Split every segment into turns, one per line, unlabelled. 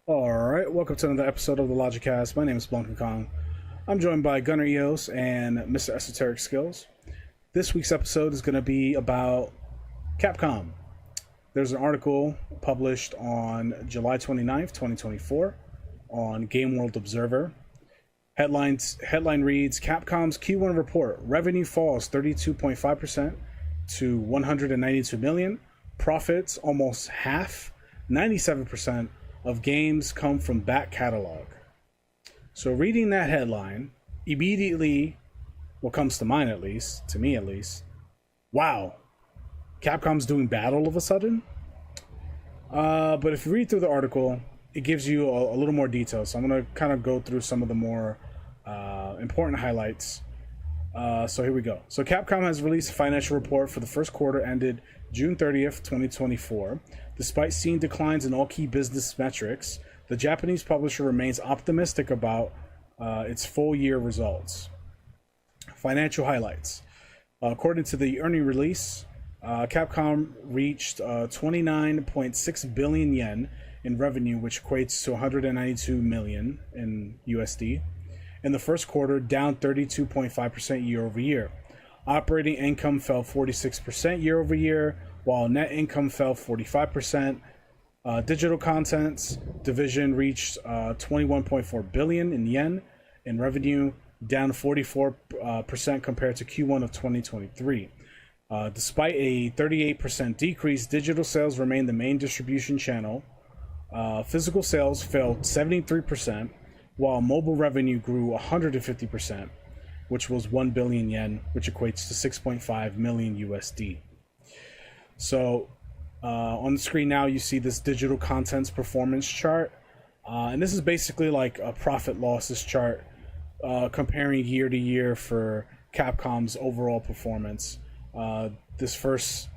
Alright, welcome to another episode of the Logicast. My name is BlankaKong. I'm joined by Gunner Eos and Mr. Esoteric Skills. This week's episode is going to be about Capcom. There's an article published on July 29th, 2024 on Game World Observer. Headline reads, Capcom's Q1 report. Revenue falls 32.5% to 192 million. Profits almost half, 97% of games come from back catalog. So reading that headline, immediately, what comes to mind at least, to me at least, wow, Capcom's doing bad all of a sudden? But if you read through the article, it gives you a little more detail. So I'm going to kind of go through some of the more important highlights. So here we go. So Capcom has released a financial report for the first quarter ended June 30th, 2024. Despite seeing declines in all key business metrics, the Japanese publisher remains optimistic about its full year results. Financial highlights. According to the earning release, Capcom reached 29.6 billion yen in revenue, which equates to 192 million in USD. In the first quarter, down 32.5% year over year. Operating income fell 46% year over year, while net income fell 45%. Digital contents division reached 21.4 billion in yen in revenue, down 44% compared to Q1 of 2023. Despite a 38% decrease, digital sales remained the main distribution channel. Physical sales fell 73%, while mobile revenue grew 150%, which was 1 billion yen, which equates to 6.5 million USD. So on the screen now, you see this digital contents performance chart. And this is basically like a profit losses chart comparing year to year for Capcom's overall performance. This first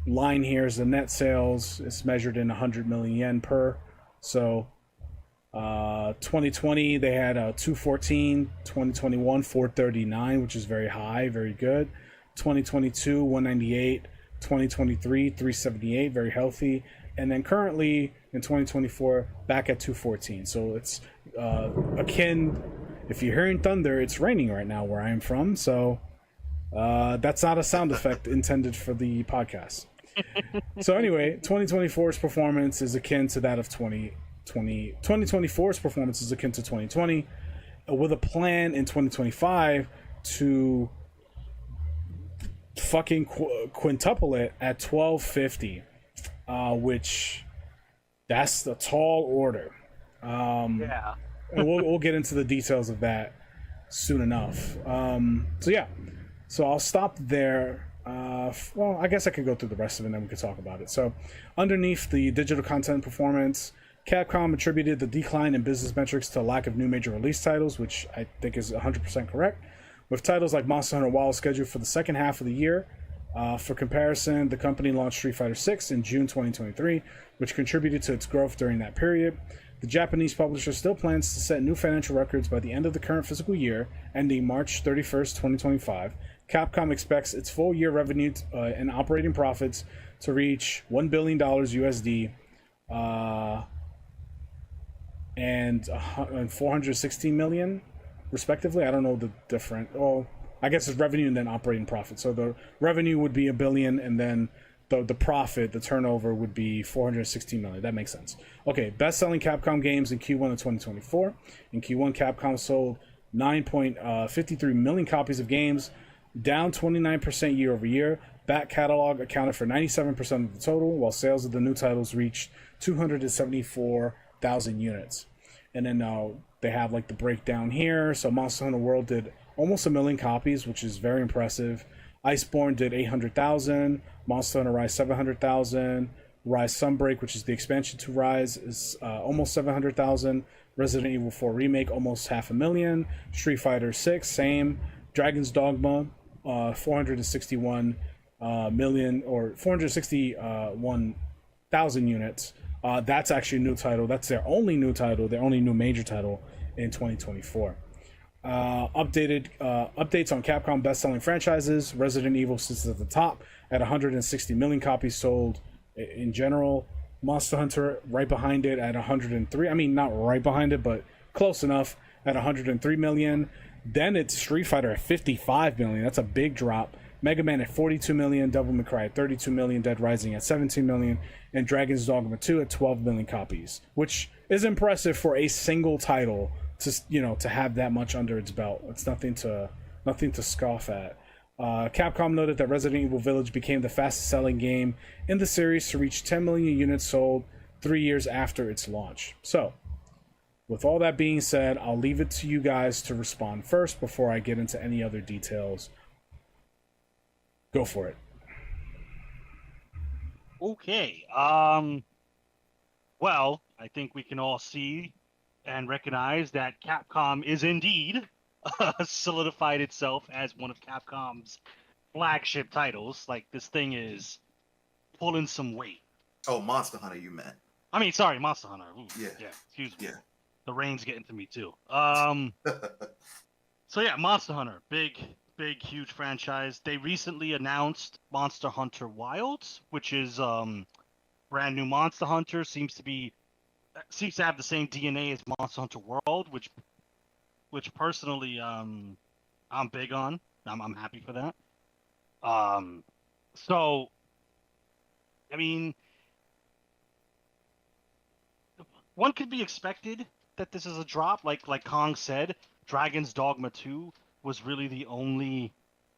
line here is the net sales. It's measured in 100 million yen per. So 2020 they had 214, 2021 439, which is very high, very good. 2022 198, 2023 378, very healthy, and then currently in 2024 back at 214. So it's akin, if you're hearing thunder, it's raining right now where I am from, so that's not a sound effect intended for the podcast. So anyway, 2024's performance is akin to that of 2024's performance is akin to 2020, with a plan in 2025 to fucking quintuple it at 1250, which that's a tall order.
Yeah.
And we'll get into the details of that soon enough. So I'll stop there. Well, I guess I could go through the rest of it and then we could talk about it. So underneath the digital content performance, Capcom attributed the decline in business metrics to a lack of new major release titles, which I think is 100% correct, with titles like Monster Hunter Wilds scheduled for the second half of the year. For comparison, the company launched Street Fighter VI in June 2023, which contributed to its growth during that period. The Japanese publisher still plans to set new financial records by the end of the current fiscal year, ending March 31st, 2025. Capcom expects its full year revenue and operating profits to reach $1 billion USD and 416 million respectively. I don't know the different. Well, I guess it's revenue and then operating profit. So the revenue would be $1 billion, and then the profit, the turnover, would be 416 million. That makes sense. Okay, best-selling Capcom games in Q1 of 2024. In Q1, Capcom sold 9.53 million copies of games, down 29% year over year. Back catalog accounted for 97% of the total, while sales of the new titles reached 274,000 units. And then they have like the breakdown here. So Monster Hunter World did almost 1 million copies, which is very impressive. Iceborne did 800,000. Monster Hunter Rise 700,000. Rise Sunbreak, which is the expansion to Rise, is almost 700,000. Resident Evil 4 Remake, almost 500,000. Street Fighter 6, same. Dragon's Dogma, 461 million, or 461,000 units. That's actually a new title. That's their only new title, their only new major title in 2024. Updates on Capcom best-selling franchises. Resident Evil sits at the top at 160 million copies sold in general. Monster Hunter right behind it at 103. I mean, not right behind it, but close enough at 103 million. Then it's Street Fighter at 55 million. That's a big drop. Mega Man at 42 million, Devil May Cry at 32 million, Dead Rising at 17 million, and Dragon's Dogma 2 at 12 million copies, which is impressive for a single title to have that much under its belt. It's nothing to scoff at. Capcom noted that Resident Evil Village became the fastest selling game in the series to reach 10 million units sold 3 years after its launch. So, with all that being said, I'll leave it to you guys to respond first before I get into any other details. Go for it.
Okay. Well, I think we can all see and recognize that Capcom is indeed solidified itself as one of Capcom's flagship titles. Like, this thing is pulling some weight.
Oh, Monster Hunter, you meant?
I mean, sorry, Monster Hunter. Ooh,
Yeah.
Excuse me.
Yeah.
The rain's getting to me too. So yeah, Monster Hunter, big, huge franchise. They recently announced Monster Hunter Wilds, which is brand new Monster Hunter. Seems to have the same DNA as Monster Hunter World, which personally I'm big on. I'm happy for that. So I mean, one could be expected that this is a drop. Like Kong said, Dragon's Dogma 2 was really the only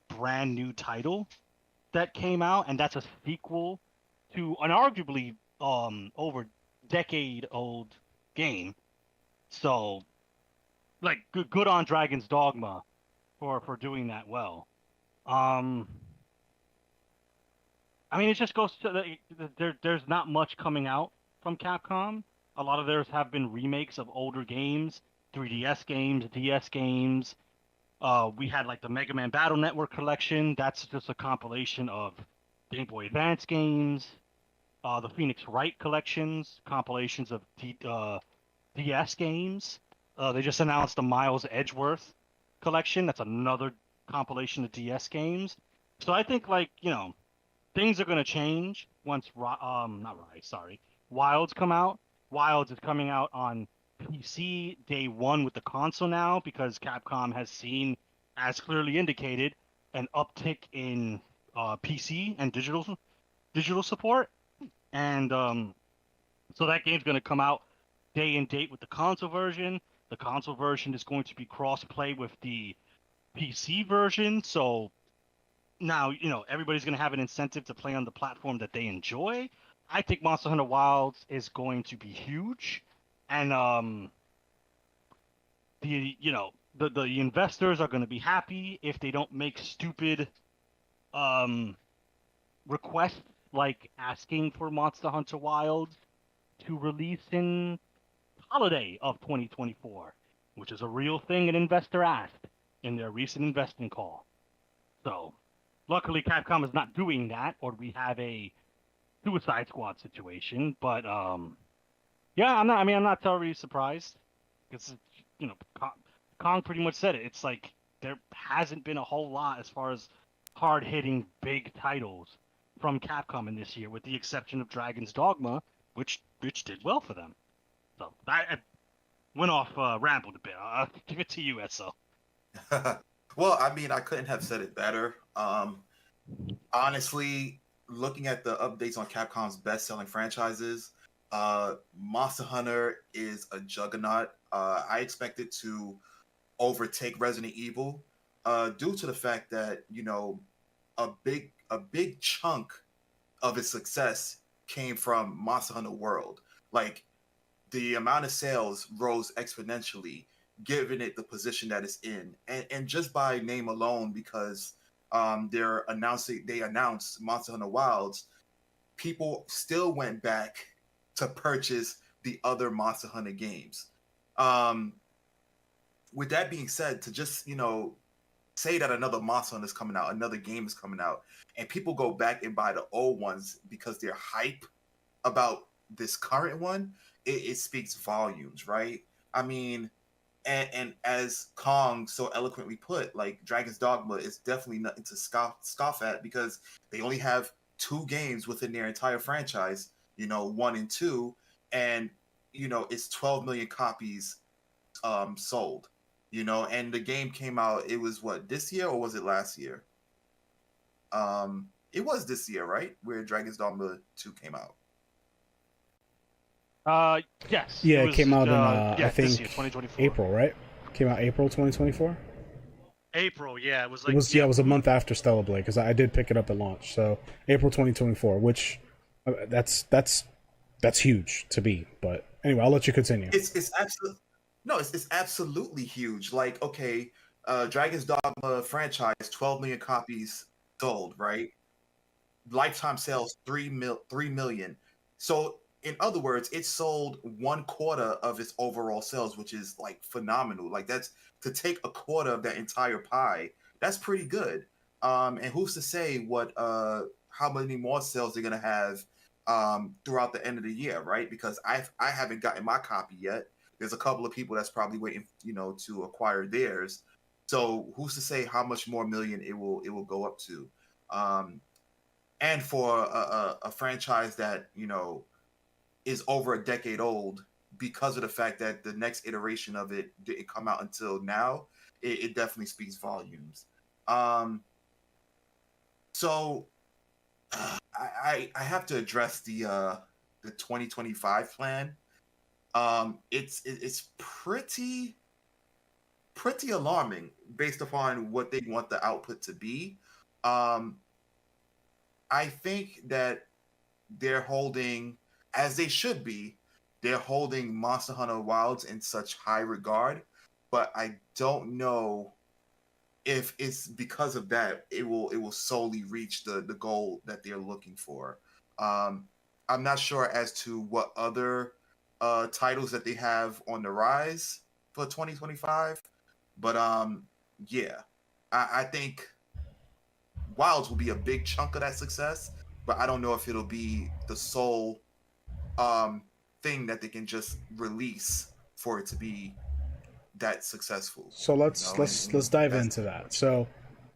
brand new title that came out, and that's a sequel to an arguably over decade old game. So, like, good on Dragon's Dogma for doing that well. I mean, it just goes to there's not much coming out from Capcom. A lot of theirs have been remakes of older games, 3DS games, DS games. We had like the Mega Man Battle Network collection. That's just a compilation of Game Boy Advance games. The Phoenix Wright collections, compilations of DS games. They just announced the Miles Edgeworth collection. That's another compilation of DS games. So I think, like, things are going to change once Wilds come out. Wilds is coming out on PC day one with the console now, because Capcom has seen, as clearly indicated, an uptick in PC and digital support, and so that game's going to come out day and date with the console version. The console version is going to be cross-play with the PC version, so now everybody's going to have an incentive to play on the platform that they enjoy. I think Monster Hunter Wilds is going to be huge, and the investors are going to be happy if they don't make stupid requests like asking for Monster Hunter Wilds to release in holiday of 2024, which is a real thing an investor asked in their recent investing call. So, luckily Capcom is not doing that, or we have a Suicide Squad situation. But yeah, I'm not totally surprised, because Kong pretty much said it. It's like there hasn't been a whole lot as far as hard-hitting big titles from Capcom in this year, with the exception of Dragon's Dogma, which did well for them. So I went off, rambled a bit. I'll give it to you, Esso.
Well, I mean, I couldn't have said it better. Honestly, looking at the updates on Capcom's best-selling franchises, Monster Hunter is a juggernaut. I expect it to overtake Resident Evil, due to the fact that a big chunk of its success came from Monster Hunter World. Like, the amount of sales rose exponentially, given it the position that it's in, and just by name alone, because they announced Monster Hunter Wilds, people still went back to purchase the other Monster Hunter games. With that being said, to just say that another Monster Hunter is coming out, another game is coming out, and people go back and buy the old ones because they're hype about this current one, it speaks volumes, right? I mean, and as Kong so eloquently put, like, Dragon's Dogma is definitely nothing to scoff at, because they only have 2 games within their entire franchise 1 and 2, and it's 12 million copies sold. And the game came out. It was what, this year or was it last year? It was this year, right? Where Dragon's Dogma 2 came out.
Yes.
Yeah, it came out in I think
this year, 2024.
April, right? Came out April 2024.
April, yeah, it was
It was a month after Stellar Blade because I did pick it up at launch. So April 2024, which that's huge to be. But anyway, I'll let you continue.
It's absolutely it's absolutely huge. Like, okay, Dragon's Dogma franchise, 12 million copies sold, right? Lifetime sales 3 million. So in other words, it sold 1/4 of its overall sales, which is like phenomenal. Like, that's to take a quarter of that entire pie. That's pretty good. And who's to say what how many more sales they're gonna have throughout the end of the year, right? Because I haven't gotten my copy yet. There's a couple of people that's probably waiting, to acquire theirs. So who's to say how much more million it will go up to? And for a franchise that is over a decade old, because of the fact that the next iteration of it didn't come out until now, it definitely speaks volumes. So I have to address the 2025 plan. It's pretty alarming based upon what they want the output to be. I think that they're holding, as they should be, they're holding Monster Hunter Wilds in such high regard, but I don't know if it's because of that it will solely reach the goal that they're looking for. I'm not sure as to what other titles that they have on the rise for 2025, but yeah, I think Wilds will be a big chunk of that success, but I don't know if it'll be the sole thing that they can just release for it to be that successful.
So let's dive into that. So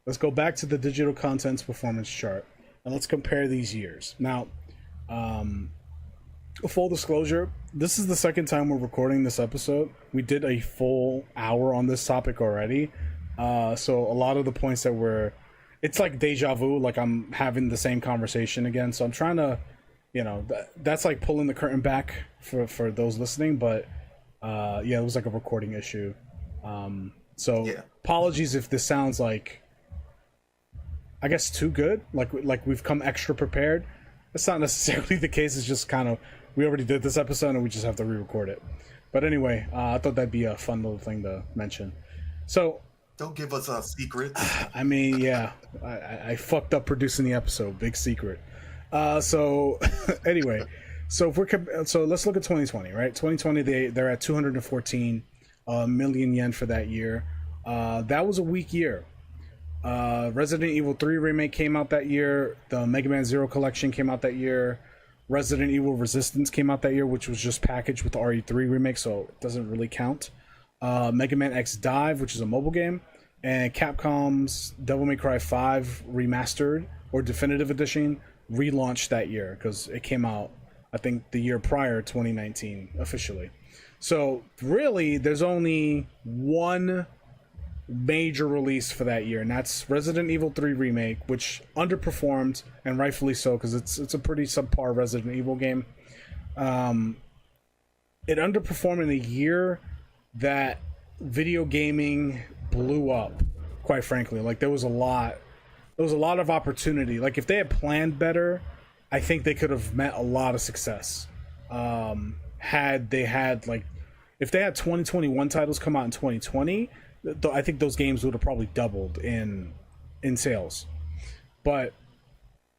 let's go back to the digital contents performance chart and let's compare these years. Now, full disclosure, this is the second time we're recording this episode. We did a full hour on this topic already. So a lot of the points that it's like deja vu, like I'm having the same conversation again. So I'm trying to, that's like pulling the curtain back for those listening. But yeah, it was like a recording issue. So yeah. Apologies if this sounds like, I guess, too good. Like we've come extra prepared. That's not necessarily the case. It's just kind of, we already did this episode and we just have to re-record it. But anyway, I thought that'd be a fun little thing to mention. So
don't give us a secret.
I mean, yeah, I fucked up producing the episode. Big secret. So anyway, so let's look at 2020, right? 2020, they're at 214 million yen for that year. That was a weak year. Resident Evil 3 remake came out that year. The Mega Man Zero collection came out that year. Resident Evil Resistance came out that year, which was just packaged with the RE3 remake, so it doesn't really count. Mega Man X Dive, which is a mobile game, and Capcom's Devil May Cry 5 remastered or definitive edition relaunched that year because it came out, I think, the year prior, 2019, officially. So really, there's only one major release for that year, and that's Resident Evil 3 remake, which underperformed, and rightfully so, because it's a pretty subpar Resident Evil game. It underperformed in a year that video gaming blew up, quite frankly. Like, there was a lot of opportunity. Like, if they had planned better, I think they could have met a lot of success. If they had 2021 titles come out in 2020, I think those games would have probably doubled in sales. But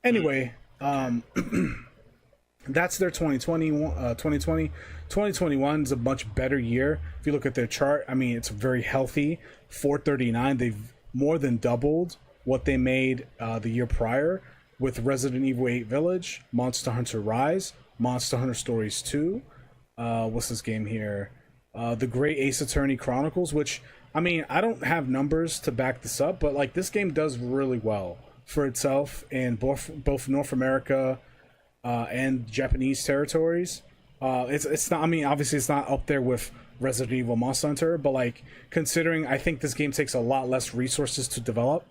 anyway, that's their 2020. 2021 is a much better year. If you look at their chart, I mean, it's very healthy. 439. They've more than doubled what they made the year prior with Resident Evil 8 Village, Monster Hunter Rise, Monster Hunter Stories 2. What's this game here? The Great Ace Attorney Chronicles, which, I mean, I don't have numbers to back this up, but like, this game does really well for itself in both North America and Japanese territories. It's not. I mean, obviously, it's not up there with Resident Evil Monster Hunter, but like considering, I think this game takes a lot less resources to develop.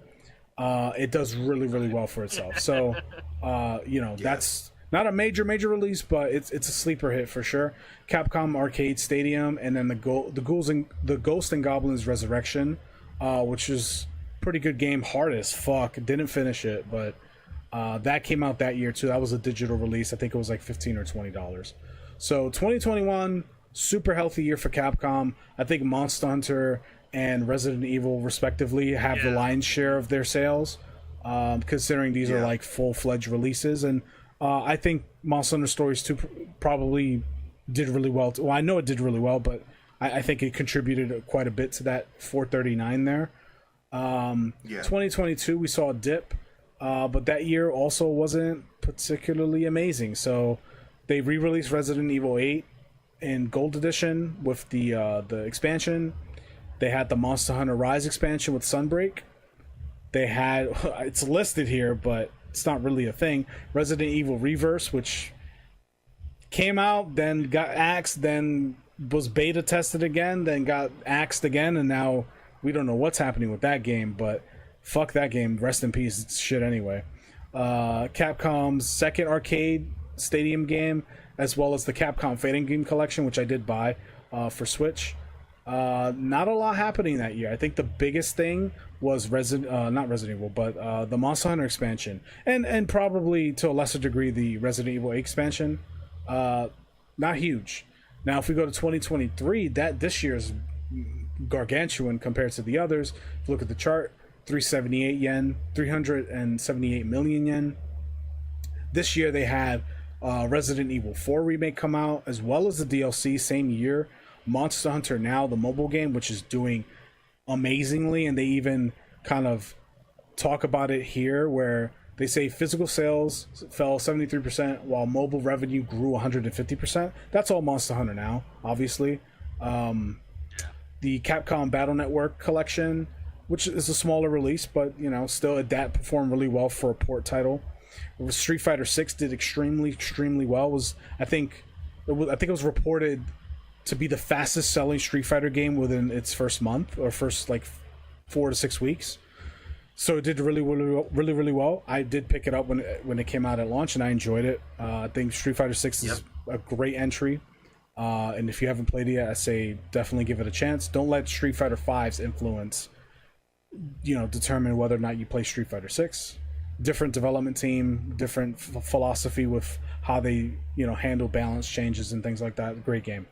It does really well for itself. So, that's not a major release, but it's a sleeper hit for sure. Capcom Arcade Stadium, and then the Ghost and Goblins Resurrection, which is pretty good game. Hard as fuck. Didn't finish it, but that came out that year too. That was a digital release. I think it was like $15 or $20. So 2021, super healthy year for Capcom. I think Monster Hunter and Resident Evil, respectively, have the lion's share of their sales, considering these are like full-fledged releases. And I think Monster Hunter Stories 2 probably did really well. Well, I know it did really well, but I think it contributed quite a bit to that 439 there. 2022, we saw a dip, but that year also wasn't particularly amazing. So they re-released Resident Evil 8 in Gold Edition with the expansion. They had the Monster Hunter Rise expansion with Sunbreak. They had, it's listed here, but it's not really a thing, Resident Evil Reverse, which came out, then got axed, then was beta tested again, then got axed again, and now we don't know what's happening with that game, but fuck that game. Rest in peace. It's shit anyway. Capcom's second arcade stadium game, as well as the Capcom Fighting Game Collection, which I did buy for Switch. Not a lot happening that year. I think the biggest thing was not Resident Evil, but the Monster Hunter expansion, and probably to a lesser degree the Resident Evil 8 expansion. Not huge. Now, if we go to 2023, this year's gargantuan compared to the others. If you look at the chart, 378 yen, 378 million yen. This year they had Resident Evil 4 remake come out, as well as the DLC same year. Monster Hunter Now, the mobile game, which is doing amazingly, and they even kind of talk about it here, where they say physical sales fell 73% while mobile revenue grew 150%. That's all Monster Hunter Now, obviously. The Capcom Battle Network collection, which is a smaller release, but still that performed really well for a port title. Street Fighter 6 did extremely well. I think it was reported to be the fastest selling Street Fighter game within its first month, or first like 4 to 6 weeks. So it did really well. I did pick it up when it came out at launch, and I enjoyed it. I think Street Fighter 6 is a great entry. And if you haven't played it yet, I say definitely give it a chance. Don't let Street Fighter 5's influence, determine whether or not you play Street Fighter 6. Different development team, different philosophy with how they, handle balance changes and things like that. Great game.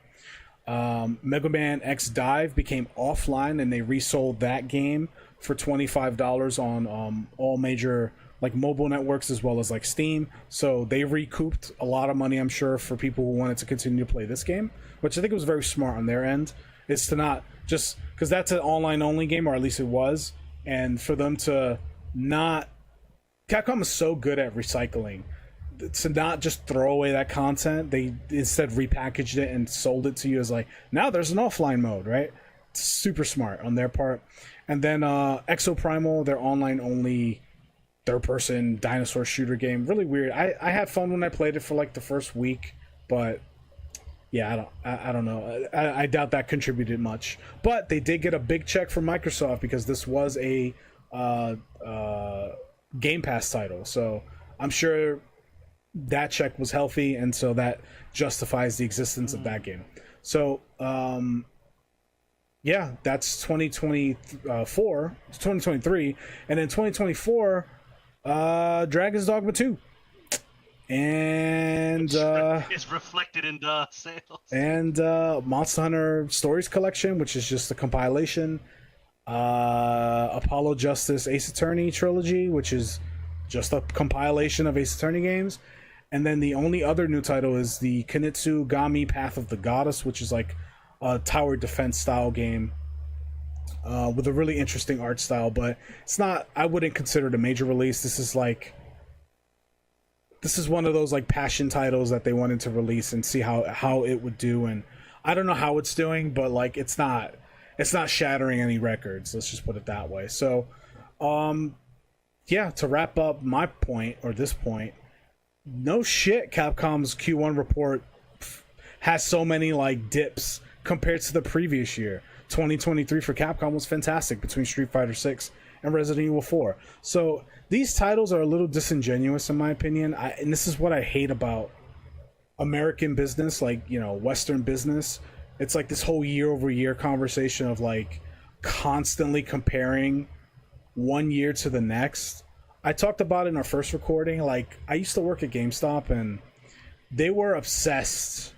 Mega Man X Dive became offline, and they resold that game for $25 on all major mobile networks, as well as Steam. So they recouped a lot of money, I'm sure, for people who wanted to continue to play this game, which I think was very smart on their end. Is to not just, because that's an online only game, or at least it was, and for them to not, Capcom is so good at recycling, to not just throw away that content. They instead repackaged it and sold it to you as now there's an offline mode, right? It's super smart on their part. And then Exoprimal, their online only third-person dinosaur shooter game. Really weird. I had fun when I played it for the first week, but yeah, I don't know. I doubt that contributed much. But they did get a big check from Microsoft because this was a Game Pass title. So I'm sure that check was healthy, and so that justifies the existence of that game. So yeah, that's 2024, 2023, and then 2024. Dragon's Dogma 2, and
it's reflected in the sales.
And Monster Hunter Stories Collection, which is just a compilation. Apollo Justice Ace Attorney trilogy, which is just a compilation of Ace Attorney games. And then the only other new title is the Kinitsu Gami Path of the Goddess, which is a tower defense style game. With a really interesting art style, but it's not, I wouldn't consider it a major release. This is one of those passion titles that they wanted to release and see how it would do, and I don't know how it's doing, but it's not shattering any records, let's just put it that way. So yeah, to wrap up my point, or this point, no shit, Capcom's Q1 report has so many like dips compared to the previous year. 2023 for Capcom was fantastic between Street Fighter 6 and Resident Evil 4. So these titles are a little disingenuous in my opinion. And this is what I hate about American business, like, you know, Western business. It's like this whole year over year conversation of like constantly comparing one year to the next. I talked about it in our first recording. Like, I used to work at GameStop and they were obsessed,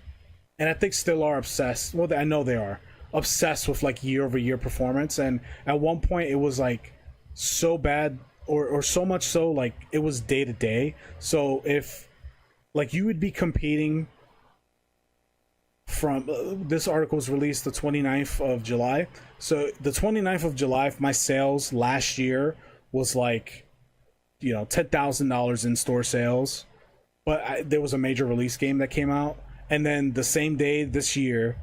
and I think still are obsessed. Well, I know they are obsessed with like year over year performance. And at one point, it was like so bad, or so much so, like it was day to day. So if like you would be competing from this article was released the 29th of July. So the 29th of July, my sales last year was like, you know, $10,000 in store sales, but there was a major release game that came out, and then the same day this year,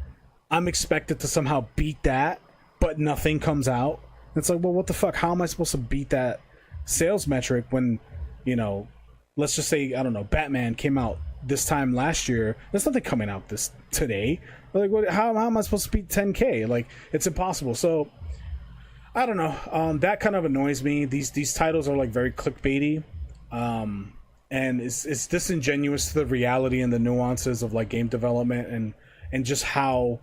I'm expected to somehow beat that, but nothing comes out. It's like, well, what the fuck? How am I supposed to beat that sales metric when, you know, let's just say, I don't know, Batman came out this time last year. There's nothing coming out this today. Like, what? How am I supposed to beat 10K? Like, it's impossible. So I don't know. That kind of annoys me. These titles are like very clickbaity, and it's disingenuous to the reality and the nuances of like game development and just how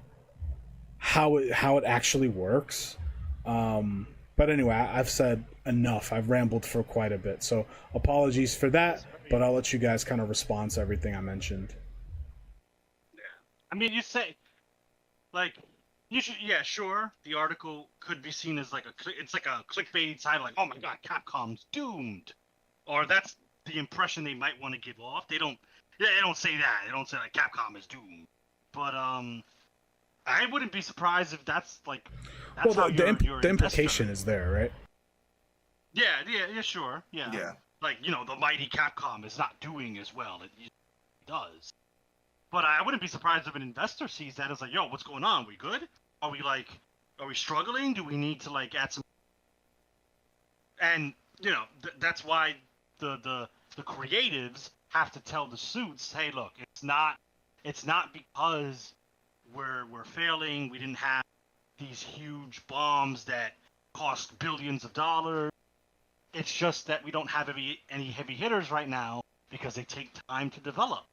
it actually works. But anyway, I've said enough. I've rambled for quite a bit, so apologies for that. But I'll let you guys kind of respond to everything I mentioned.
I mean, you say, like, you should, yeah, sure. The article could be seen as like it's like a clickbait title, like, oh my god, Capcom's doomed, or that's the impression they might want to give off. They don't say that. They don't say like Capcom is doomed. But I wouldn't be surprised if that's like that's
well,
how
the implication is there, right?
Yeah, sure, yeah.
Yeah.
Like, you know, the mighty Capcom is not doing as well as it does. But I wouldn't be surprised if an investor sees that as like, yo, what's going on? We good? Are we struggling? Do we need to like add some? And you know, that's why the creatives have to tell the suits, hey, look, it's not because we're failing. We didn't have these huge bombs that cost billions of dollars. It's just that we don't have any heavy hitters right now because they take time to develop.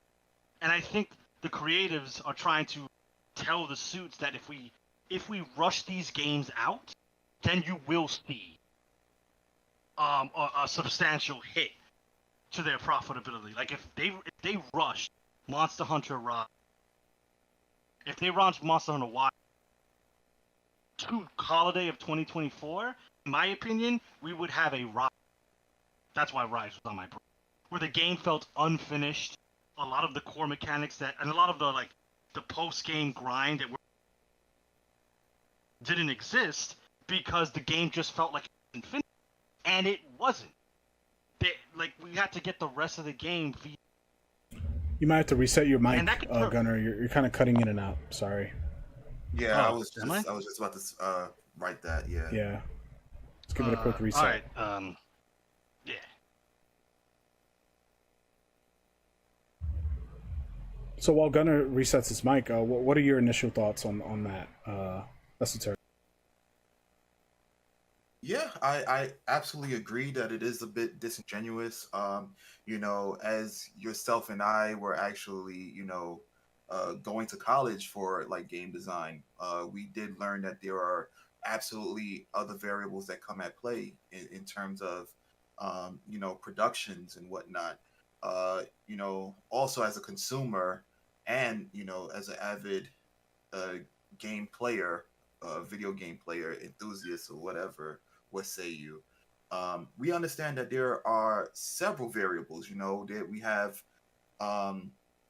And I think the creatives are trying to tell the suits that if we rush these games out, then you will see a substantial hit to their profitability. Like if they rush Monster Hunter Rise, if they launch Monster Hunter Wild to holiday of 2024, in my opinion, we would have a Rise. That's why Rise was on my brain. Where the game felt unfinished, a lot of the core mechanics and a lot of the post-game grind that didn't exist because the game just felt like it wasn't finished, and it wasn't. We had to get the rest of the game.
You might have to reset your mic, Gunner. You're kind of cutting in and out. Sorry.
Yeah, I was just about to write that. Yeah.
Yeah. Let's give it a quick reset.
All right. Yeah.
So while Gunner resets his mic, what are your initial thoughts on that? Esoteric.
Yeah, I absolutely agree that it is a bit disingenuous. You know, as yourself and I were actually, you know, going to college for like game design, we did learn that there are absolutely other variables that come at play in terms of, you know, productions and whatnot. You know, also as a consumer and, you know, as an avid game player, video game player, enthusiast, or whatever, what say you? We understand that there are several variables, you know, that we have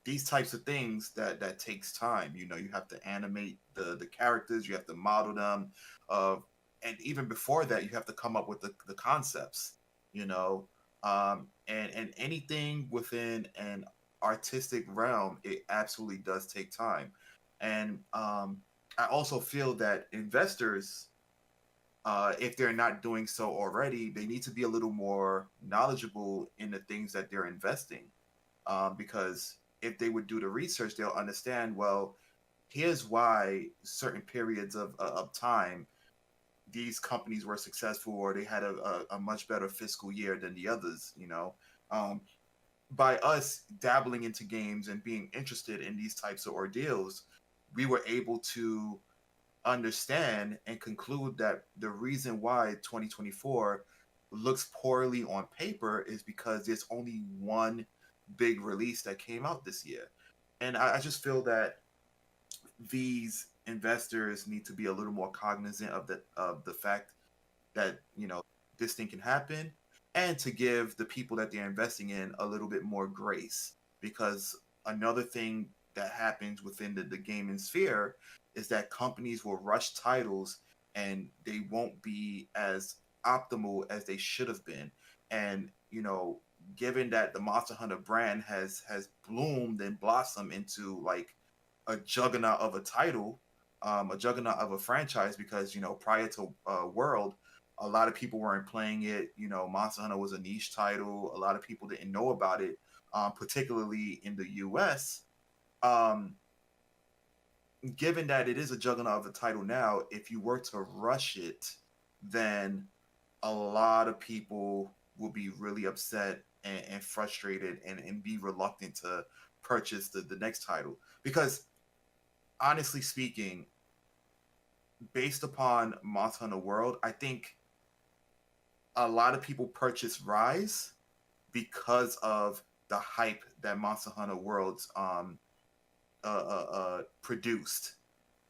these types of things that takes time. You know, you have to animate the characters, you have to model them, and even before that, you have to come up with the concepts, you know, and anything within an artistic realm, it absolutely does take time. And I also feel that investors, if they're not doing so already, they need to be a little more knowledgeable in the things that they're investing. because if they would do the research, they'll understand, well, here's why certain periods of time these companies were successful, or they had a much better fiscal year than the others, by us dabbling into games and being interested in these types of ordeals, we were able to understand and conclude that the reason why 2024 looks poorly on paper is because there's only one big release that came out this year. And I just feel that these investors need to be a little more cognizant of the fact that this thing can happen, and to give the people that they're investing in a little bit more grace, because another thing that happens within the gaming sphere is that companies will rush titles and they won't be as optimal as they should have been. And given that the Monster Hunter brand has bloomed and blossomed into like a juggernaut of a title, a juggernaut of a franchise, because prior to World, a lot of people weren't playing it. Monster Hunter was a niche title. A lot of people didn't know about it, particularly in the US. Given that it is a juggernaut of a title now, if you were to rush it, then a lot of people will be really upset and frustrated and be reluctant to purchase the next title. Because honestly speaking, based upon Monster Hunter World, I think a lot of people purchase Rise because of the hype that Monster Hunter Worlds produced.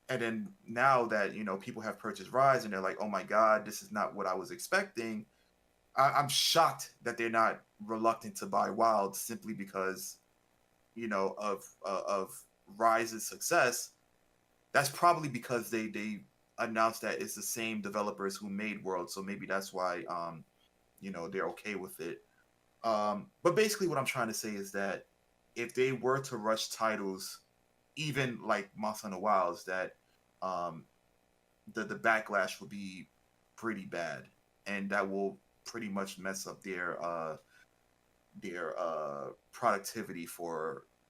And then now that people have purchased Rise and they're like, oh my god, this is not what I was expecting, I'm shocked that they're not reluctant to buy Wild, simply because of Rise's success. That's probably because they announced that it's the same developers who made World, so maybe that's why they're okay with it. But basically what I'm trying to say is that if they were to rush titles, even like Monster Hunter Wilds, that the backlash would be pretty bad, and that will pretty much mess up their productivity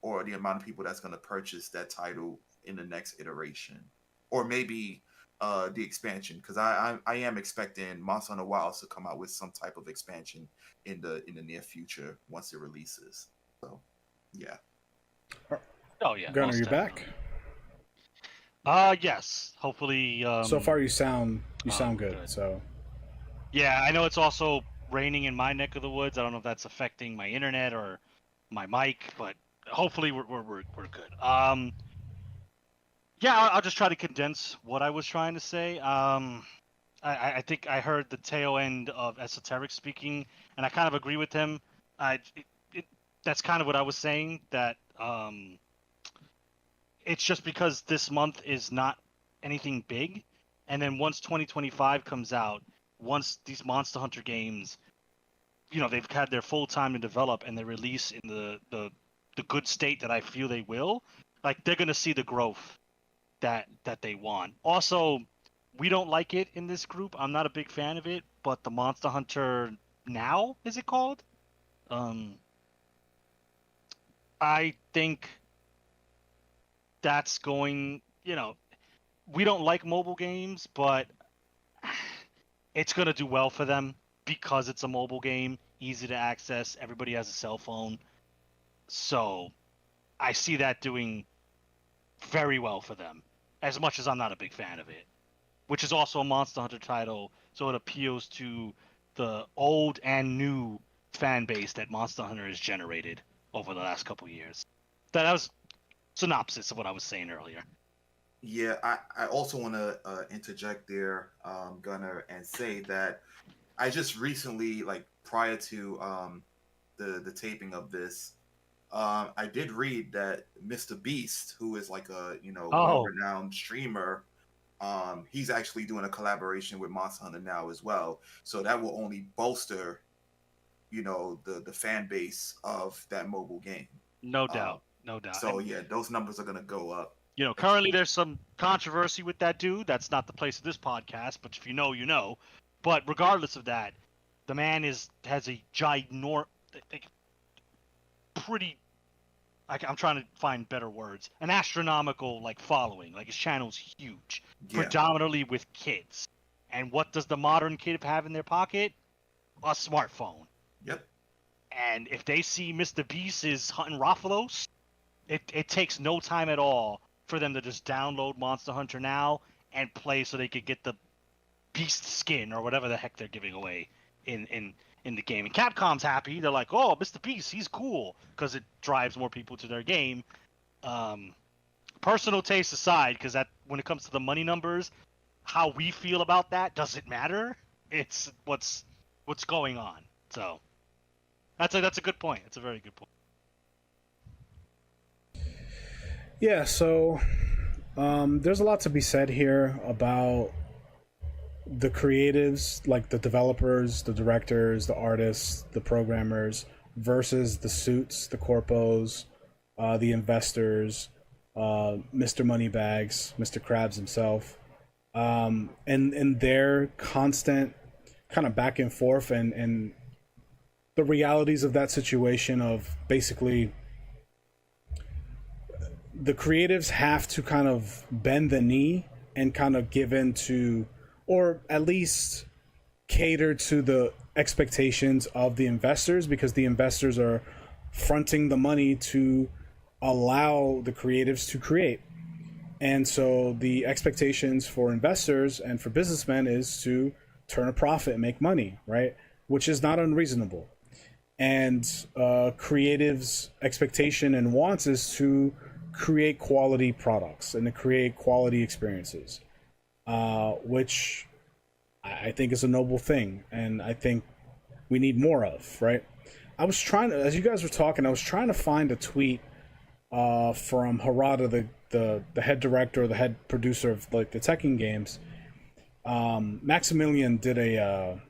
or the amount of people that's going to purchase that title in the next iteration, or maybe the expansion, because I am expecting Monster Hunter Wilds to come out with some type of expansion in the near future once it releases. So yeah.
Oh yeah.
Gunnar,
most
you
definitely.
back?
Yes. Hopefully.
So far, you sound good.
good.
So
Yeah, I know it's also raining in my neck of the woods. I don't know if that's affecting my internet or my mic, but hopefully we're good. Yeah, I'll just try to condense what I was trying to say. I think I heard the tail end of Esoteric speaking, and I kind of agree with him. That's kind of what I was saying, that it's just because this month is not anything big, and then once 2025 comes out, once these Monster Hunter games, they've had their full time to develop and they release in the good state that I feel they will, like they're gonna see the growth that they want. Also, we don't like it in this group. I'm not a big fan of it, but the Monster Hunter Now, is it called? I think that's going, we don't like mobile games, but it's going to do well for them because it's a mobile game, easy to access, everybody has a cell phone. So I see that doing very well for them, as much as I'm not a big fan of it, which is also a Monster Hunter title, so it appeals to the old and new fan base that Monster Hunter has generated over the last couple years. That was synopsis of what I was saying earlier.
Yeah, I also want to interject there, Gunnar, and say that I just recently, like prior to the taping of this, I did read that Mr. Beast, who is like a well-renowned streamer, he's actually doing a collaboration with Monster Hunter Now as well. So that will only bolster, the fan base of that mobile game.
No doubt.
So yeah, those numbers are gonna go up.
Currently there's some controversy with that dude. That's not the place of this podcast, but if you know, you know. But regardless of that, the man has a pretty I'm trying to find better words, an astronomical like following. Like his channel's huge, predominantly with kids. And what does the modern kid have in their pocket? A smartphone.
Yep.
And if they see Mr. Beast is hunting Rathalos, it takes no time at all for them to just download Monster Hunter now and play so they could get the Beast skin or whatever the heck they're giving away in the game. And Capcom's happy. They're like, oh, Mr. Beast, he's cool, because it drives more people to their game. Personal taste aside, because that when it comes to the money numbers, how we feel about that doesn't matter. It's what's going on. So that's a good point. It's a very good point.
Yeah, so there's a lot to be said here about the creatives, like the developers, the directors, the artists, the programmers, versus the suits, the corpos, the investors, Mr. Moneybags, Mr. Krabs himself, and their constant kind of back and forth, and the realities of that situation of basically the creatives have to kind of bend the knee and kind of give in to, or at least cater to the expectations of the investors, because the investors are fronting the money to allow the creatives to create. And so the expectations for investors and for businessmen is to turn a profit and make money, right? Which is not unreasonable. And creatives' expectation and wants is to create quality products and to create quality experiences, which I think is a noble thing, and I think we need more of, right? I was trying to, as you guys were talking, I was trying to find a tweet from Harada, the head director or the head producer of like the Tekken games. Maximilian did a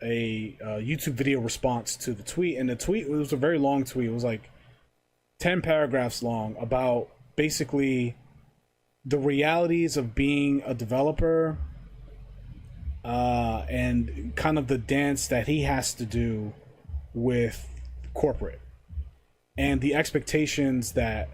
YouTube video response to the tweet, and the tweet, it was a very long tweet. It was like 10 paragraphs long about basically the realities of being a developer, and kind of the dance that he has to do with corporate and the expectations that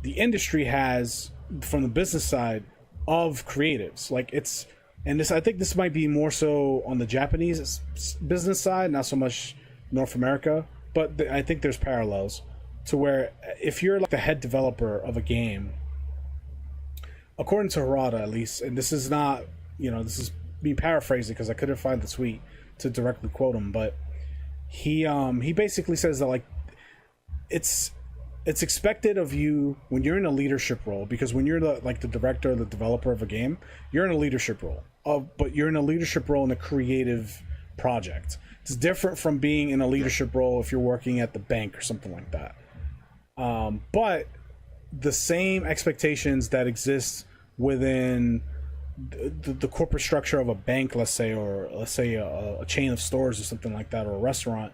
the industry has from the business side of creatives. Like it's, and this, I think this might be more so on the Japanese business side, not so much North America, but I think there's parallels to where if you're like the head developer of a game, according to Harada at least, and this is not, this is me paraphrasing because I couldn't find the tweet to directly quote him, but he basically says that like it's expected of you when you're in a leadership role, because when you're the director or the developer of a game, you're in a leadership role, but you're in a leadership role in a creative project. It's different from being in a leadership role if you're working at the bank or something like that. But the same expectations that exist within the corporate structure of a bank, let's say, or let's say a chain of stores or something like that, or a restaurant,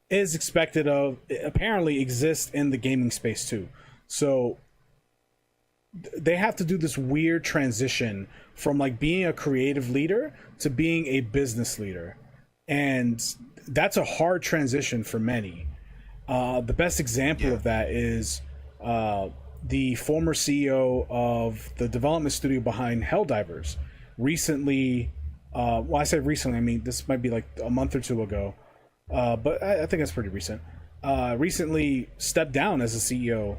is expected of, apparently exists in the gaming space too. So they have to do this weird transition from like being a creative leader to being a business leader, and that's a hard transition for many. The best example of that is the former CEO of the development studio behind Helldivers recently, well, I say recently, I mean this might be like a month or two ago, but I think that's pretty recent, recently stepped down as a CEO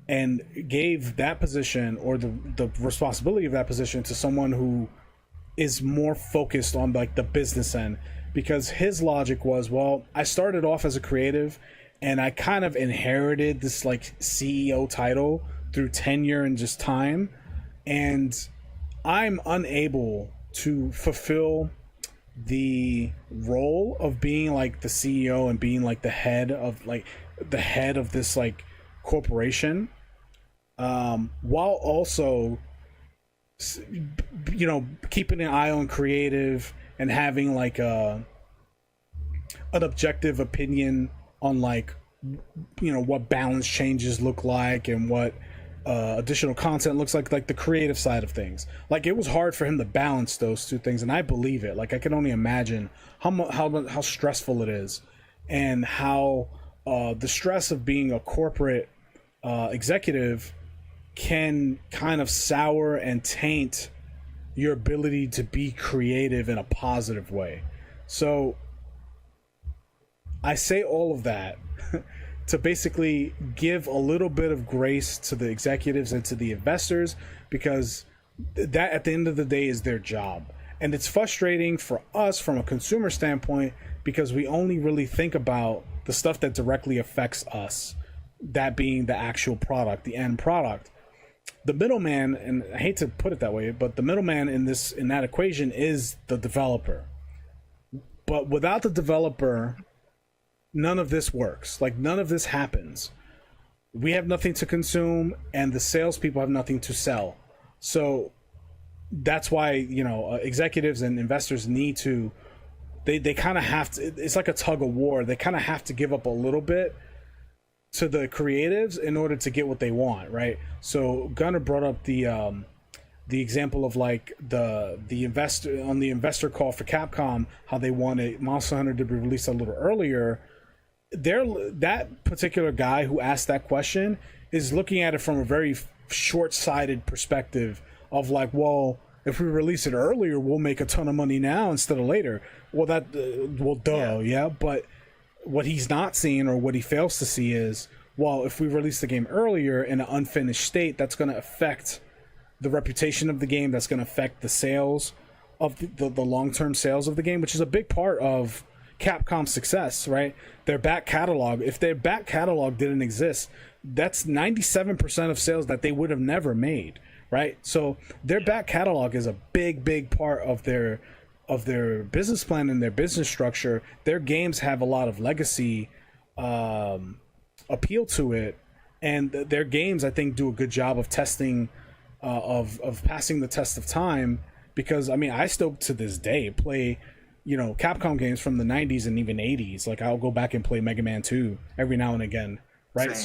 and gave that position, or the responsibility of that position, to someone who is more focused on like the business end, because his logic was, well, I started off as a creative and I kind of inherited this like CEO title through tenure and just time, and I'm unable to fulfill the role of being like the CEO and being like the head of this like corporation, while also keeping an eye on creative and having like an objective opinion on like what balance changes look like and what additional content looks like the creative side of things. Like it was hard for him to balance those two things, and I believe it. Like I can only imagine how stressful it is, and how the stress of being a corporate executive can kind of sour and taint your ability to be creative in a positive way. So I say all of that to basically give a little bit of grace to the executives and to the investors, because that at the end of the day is their job. And it's frustrating for us from a consumer standpoint because we only really think about the stuff that directly affects us, that being the actual product, the end product. The middleman, and I hate to put it that way, but the middleman in that equation is the developer. But without the developer, none of this works. Like, none of this happens. We have nothing to consume, and the salespeople have nothing to sell. So that's why, executives and investors need to, they kind of have to, it's like a tug of war. They kind of have to give up a little bit to the creatives in order to get what they want, right? So Gunnar brought up the example of like the investor on the investor call for Capcom, how they wanted Monster Hunter to be released a little earlier. That particular guy who asked that question is looking at it from a very short-sighted perspective of like, well, if we release it earlier, we'll make a ton of money now instead of later. Well, yeah. But what he's not seeing, or what he fails to see, is, well, if we release the game earlier in an unfinished state, that's going to affect the reputation of the game. That's going to affect the sales of the long-term sales of the game, which is a big part of Capcom's success, right? Their back catalog. If their back catalog didn't exist, that's 97% of sales that they would have never made, right? So their back catalog is a big part of their business plan and their business structure. Their games have a lot of legacy appeal to it, and their games, I think, do a good job of testing, of passing the test of time. Because I mean, I still to this day play, Capcom games from the 90s and even 80s. Like, I'll go back and play Mega Man 2 every now and again, right?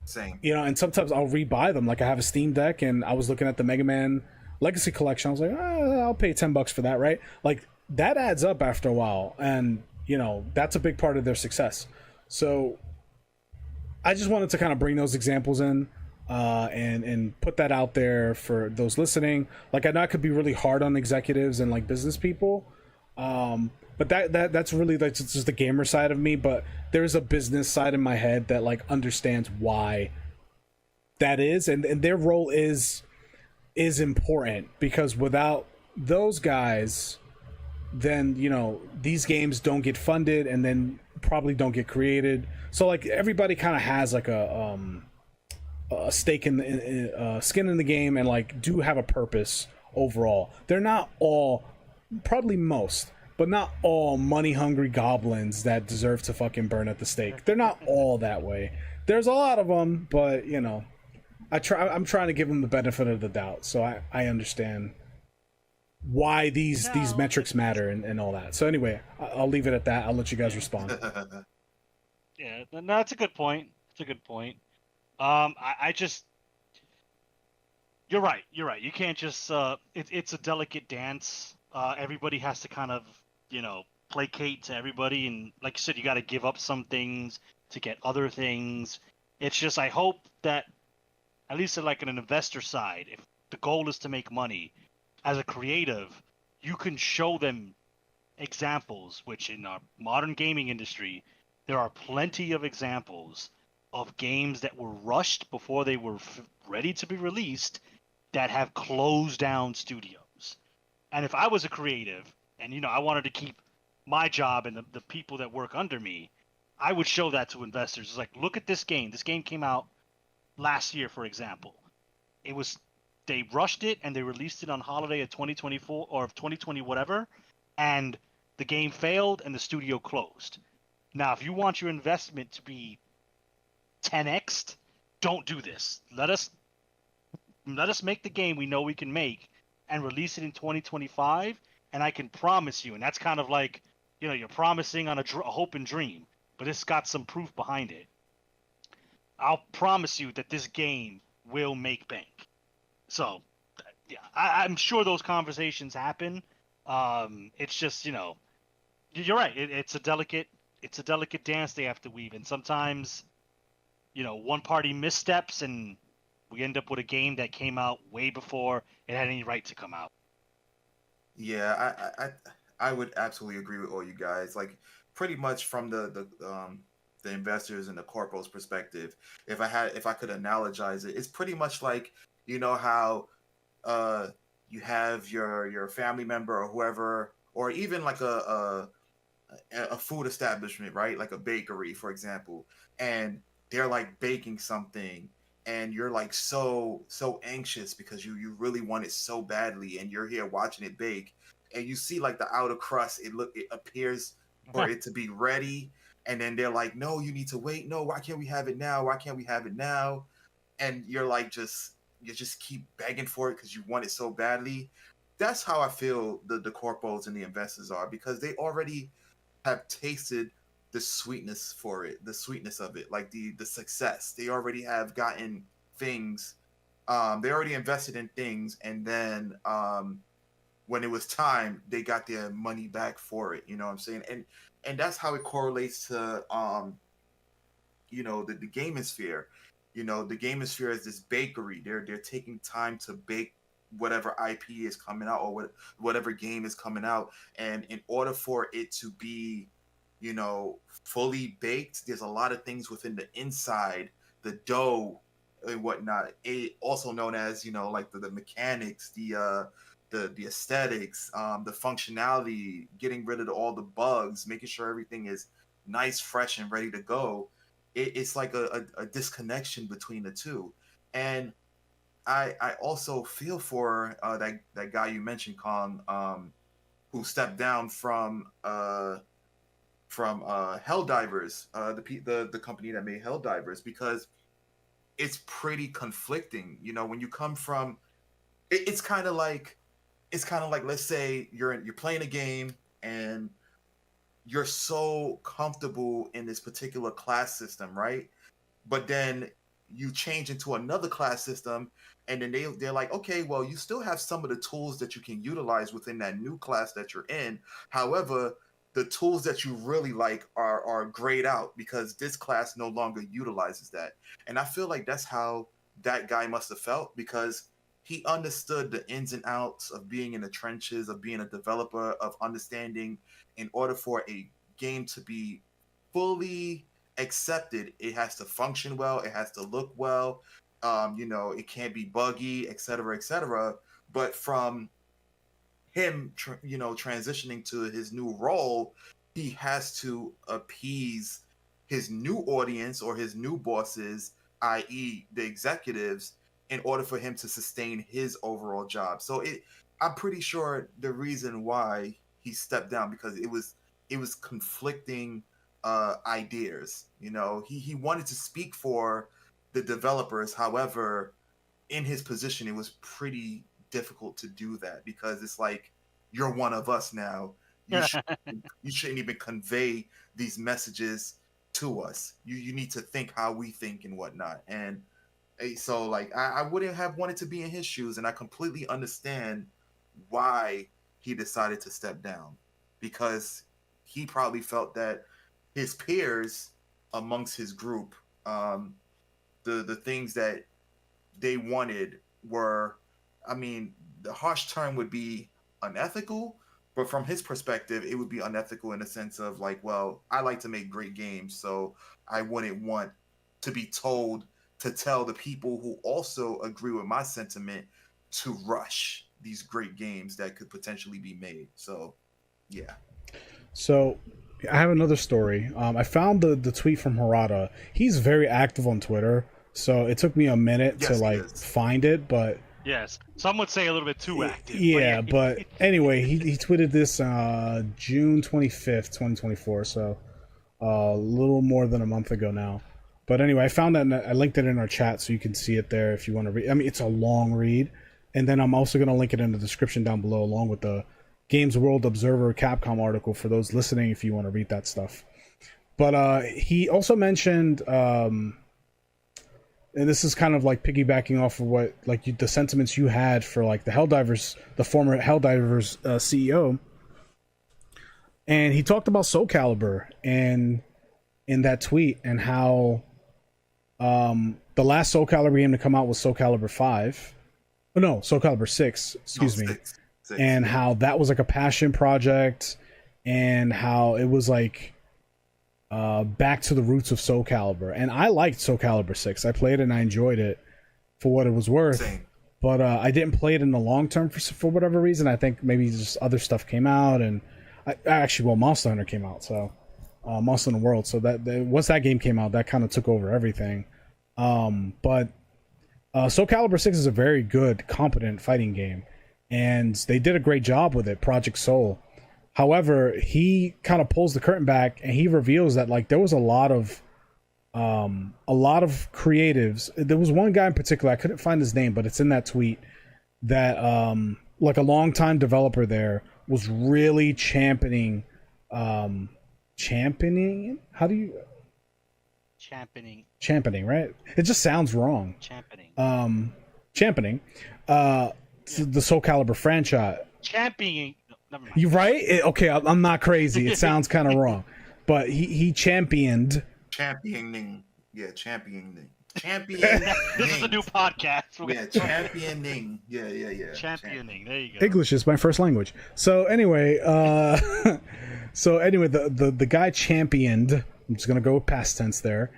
Same.
And sometimes I'll rebuy them. Like, I have a Steam Deck, and I was looking at the Mega Man Legacy Collection. I was like, I'll pay $10 for that, right? Like, that adds up after a while, and that's a big part of their success. So I just wanted to kind of bring those examples in, and put that out there for those listening. Like, I know I could be really hard on executives and like business people, but that's really like just the gamer side of me. But there's a business side in my head that like understands why that is, and their role is important, because without those guys, then these games don't get funded, and then probably don't get created. So like, everybody kind of has like a stake in the skin in the game, and like do have a purpose overall. They're not all, probably most, but not all money hungry goblins that deserve to fucking burn at the stake. They're not all that way. There's a lot of them, but I'm trying to give them the benefit of the doubt, so I understand why these metrics matter and all that. So anyway, I'll leave it at that. I'll let you guys respond.
Yeah, no, that's a good point. It's a good point. I just, you're right. You can't just, it's a delicate dance. Everybody has to kind of, placate to everybody. And like you said, you got to give up some things to get other things. It's just, I hope that, at least like an investor side, if the goal is to make money, as a creative, you can show them examples, which in our modern gaming industry, there are plenty of examples of games that were rushed before they were ready to be released, that have closed down studios. And if I was a creative and I wanted to keep my job and the people that work under me, I would show that to investors. It's like, look at this game. This game came out last year, for example. They rushed it and they released it on holiday of 2024 or of 2020 whatever, and the game failed and the studio closed. Now, if you want your investment to be 10x'd, don't do this. Let us make the game we know we can make and release it in 2025, and I can promise you, and that's kind of like, you're promising on a hope and dream, but it's got some proof behind it. I'll promise you that this game will make bank. So, yeah, I'm sure those conversations happen. It's just, you're right. It's a delicate it's a delicate dance they have to weave, and sometimes, one party missteps and we end up with a game that came out way before it had any right to come out.
Yeah, I would absolutely agree with all you guys. Like, pretty much from the investors and the corporals perspective, if I could analogize it, it's pretty much like, how uh you have your family member or whoever, or even like a food establishment, right? Like a bakery, for example, and they're like baking something, and you're like so anxious because you really want it so badly, and you're here watching it bake, and you see like the outer crust, it appears for it to be ready, and then they're like, no, you need to wait. No, why can't we have it now? Why can't we have it now? And you're like, you just keep begging for it because you want it so badly. That's how I feel the corpos and the investors are, because they already have tasted the sweetness for it, the sweetness of it, like the success. They already have gotten things. They already invested in things, and then when it was time, they got their money back for it. You know what I'm saying? And that's how it correlates to the gaming sphere. The gaming sphere is this bakery. They're taking time to bake whatever IP is coming out, or whatever game is coming out, and in order for it to be fully baked, there's a lot of things within the inside, the dough and whatnot, also known as like the mechanics, the aesthetics, the functionality, getting rid of all the bugs, making sure everything is nice, fresh, and ready to go. It's like a disconnection between the two. And I also feel for that guy you mentioned, Kong, who stepped down from Helldivers, the company that made Helldivers, because it's pretty conflicting. When you come from, it's kind of like let's say you're playing a game, and you're so comfortable in this particular class system, right? But then you change into another class system, and then they're like, okay, well, you still have some of the tools that you can utilize within that new class that you're in. However, the tools that you really like are grayed out because this class no longer utilizes that. And I feel like that's how that guy must have felt, because he understood the ins and outs of being in the trenches, of being a developer, of understanding, in order for a game to be fully accepted, it has to function well, it has to look well, it can't be buggy, etc., etc. But from him, transitioning to his new role, he has to appease his new audience or his new bosses, i.e., the executives, in order for him to sustain his overall job. So I'm pretty sure the reason why he stepped down, because it was conflicting ideas. He wanted to speak for the developers. However, in his position, it was pretty difficult to do that, because it's like, you're one of us now. You shouldn't even convey these messages to us. You need to think how we think and whatnot. And so, like, I wouldn't have wanted to be in his shoes, and I completely understand why he decided to step down, because he probably felt that his peers amongst his group, the things that they wanted were, I mean, the harsh term would be unethical, but from his perspective, it would be unethical in the sense of like, well, I like to make great games, so I wouldn't want to be told to tell the people who also agree with my sentiment to rush these great games that could potentially be made. So, yeah.
So I have another story. I found the tweet from Harada. He's very active on Twitter, so it took me a minute to like find it, but
yes, some would say a little bit too active.
Yeah, but anyway, he tweeted this June 25th, 2024, so a little more than a month ago now. But anyway, I found that and I linked it in our chat so you can see it there if you want to read. I mean, it's a long read, and then I'm also going to link it in the description down below along with the Games World Observer Capcom article for those listening if you want to read that stuff. But he also mentioned, and this is kind of like piggybacking off of what like the sentiments you had for like the Helldivers, the former Helldivers CEO. and he talked about Soul Calibur and in that tweet and how the last Soul Calibur game to come out was Soul Calibur 5. Oh, no, Soul Calibur 6, excuse me.
Six.
And how that was like a passion project and how it was like back to the roots of Soul Calibur. And I liked Soul Calibur 6. I played it and I enjoyed it for what it was worth.
Same.
But I didn't play it in the long term for whatever reason. I think maybe just other stuff came out, and Monster Hunter came out, so Monster Hunter World. So that once that game came out, that kind of took over everything. But Soul Calibur 6 is a very good, competent fighting game, and they did a great job with it. Project Soul. However, he kind of pulls the curtain back and he reveals that like there was a lot of creatives. There was one guy in particular, I couldn't find his name, but it's in that tweet, that like a longtime developer there was really championing how do you championing, right? It just sounds wrong. Championing the Soul Calibur franchise.
Championing. Never mind.
You right? Okay, I'm not crazy. It sounds kind of wrong, but he championing.
Championing.
This is a new podcast.
Yeah, championing. Yeah.
Championing. There you go.
English is my first language. So anyway, the guy championed. I'm just gonna go with past tense there.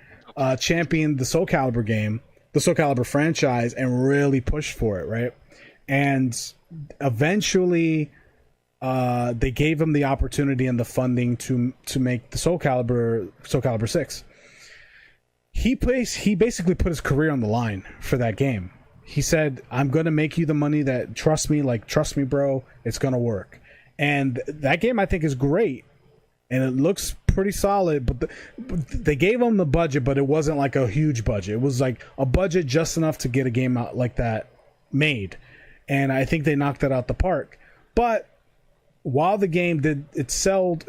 Championed the Soul Calibur game, the Soul Calibur franchise, and really pushed for it, right? And eventually, they gave him the opportunity and the funding to make the Soul Calibur 6. He basically put his career on the line for that game. He said, "I'm gonna make you the money that trust me, bro. It's gonna work." And that game I think is great, and it looks pretty solid. But they gave him the budget, but it wasn't like a huge budget. It was like a budget just enough to get a game out like that made, and I think they knocked that out the park. But while the game it sold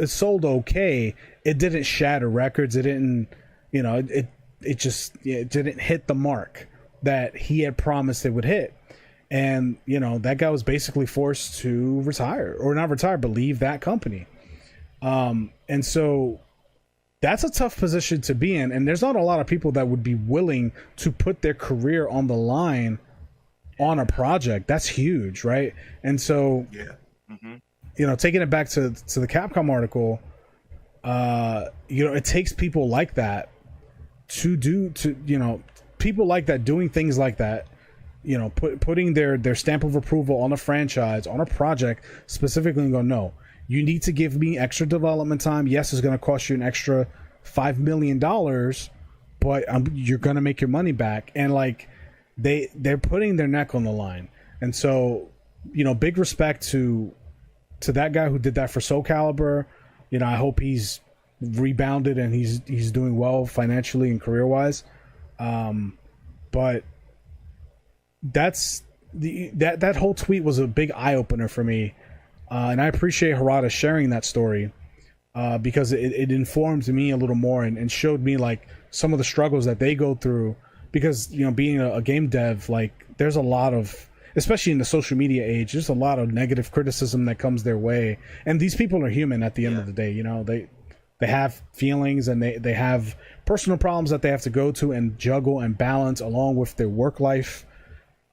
okay, it didn't shatter records. It didn't, it didn't hit the mark that he had promised it would hit. And that guy was basically forced to retire, or not retire, but leave that company. And so that's a tough position to be in, and there's not a lot of people that would be willing to put their career on the line on a project. That's huge, right? And so taking it back to the Capcom article, it takes people like that people like that doing things like that, putting their stamp of approval on a franchise, on a project specifically, and go, no, you need to give me extra development time. Yes, it's going to cost you an extra $5 million, but you're going to make your money back. And like they're putting their neck on the line. And so, big respect to that guy who did that for Soul Calibur. I hope he's rebounded and he's doing well financially and career wise. But that whole tweet was a big eye opener for me, and I appreciate Harada sharing that story because it informed me a little more and showed me like some of the struggles that they go through. Because being a game dev, like there's a lot of, especially in the social media age, there's a lot of negative criticism that comes their way, and these people are human at the end of the day. They have feelings and they have personal problems that they have to go to and juggle and balance along with their work life,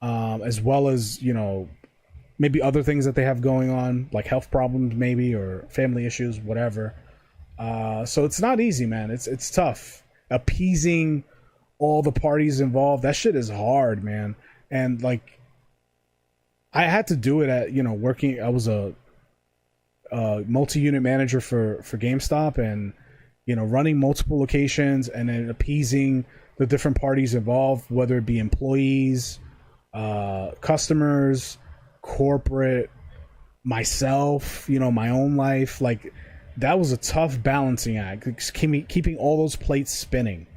as well as maybe other things that they have going on, like health problems maybe, or family issues, whatever. So it's not easy, man. It's tough appeasing all the parties involved. That shit is hard, man. And like I had to do it at working. I was a multi-unit manager for GameStop, and running multiple locations and then appeasing the different parties involved, whether it be employees, customers, corporate, myself, my own life. Like that was a tough balancing act, keeping all those plates spinning.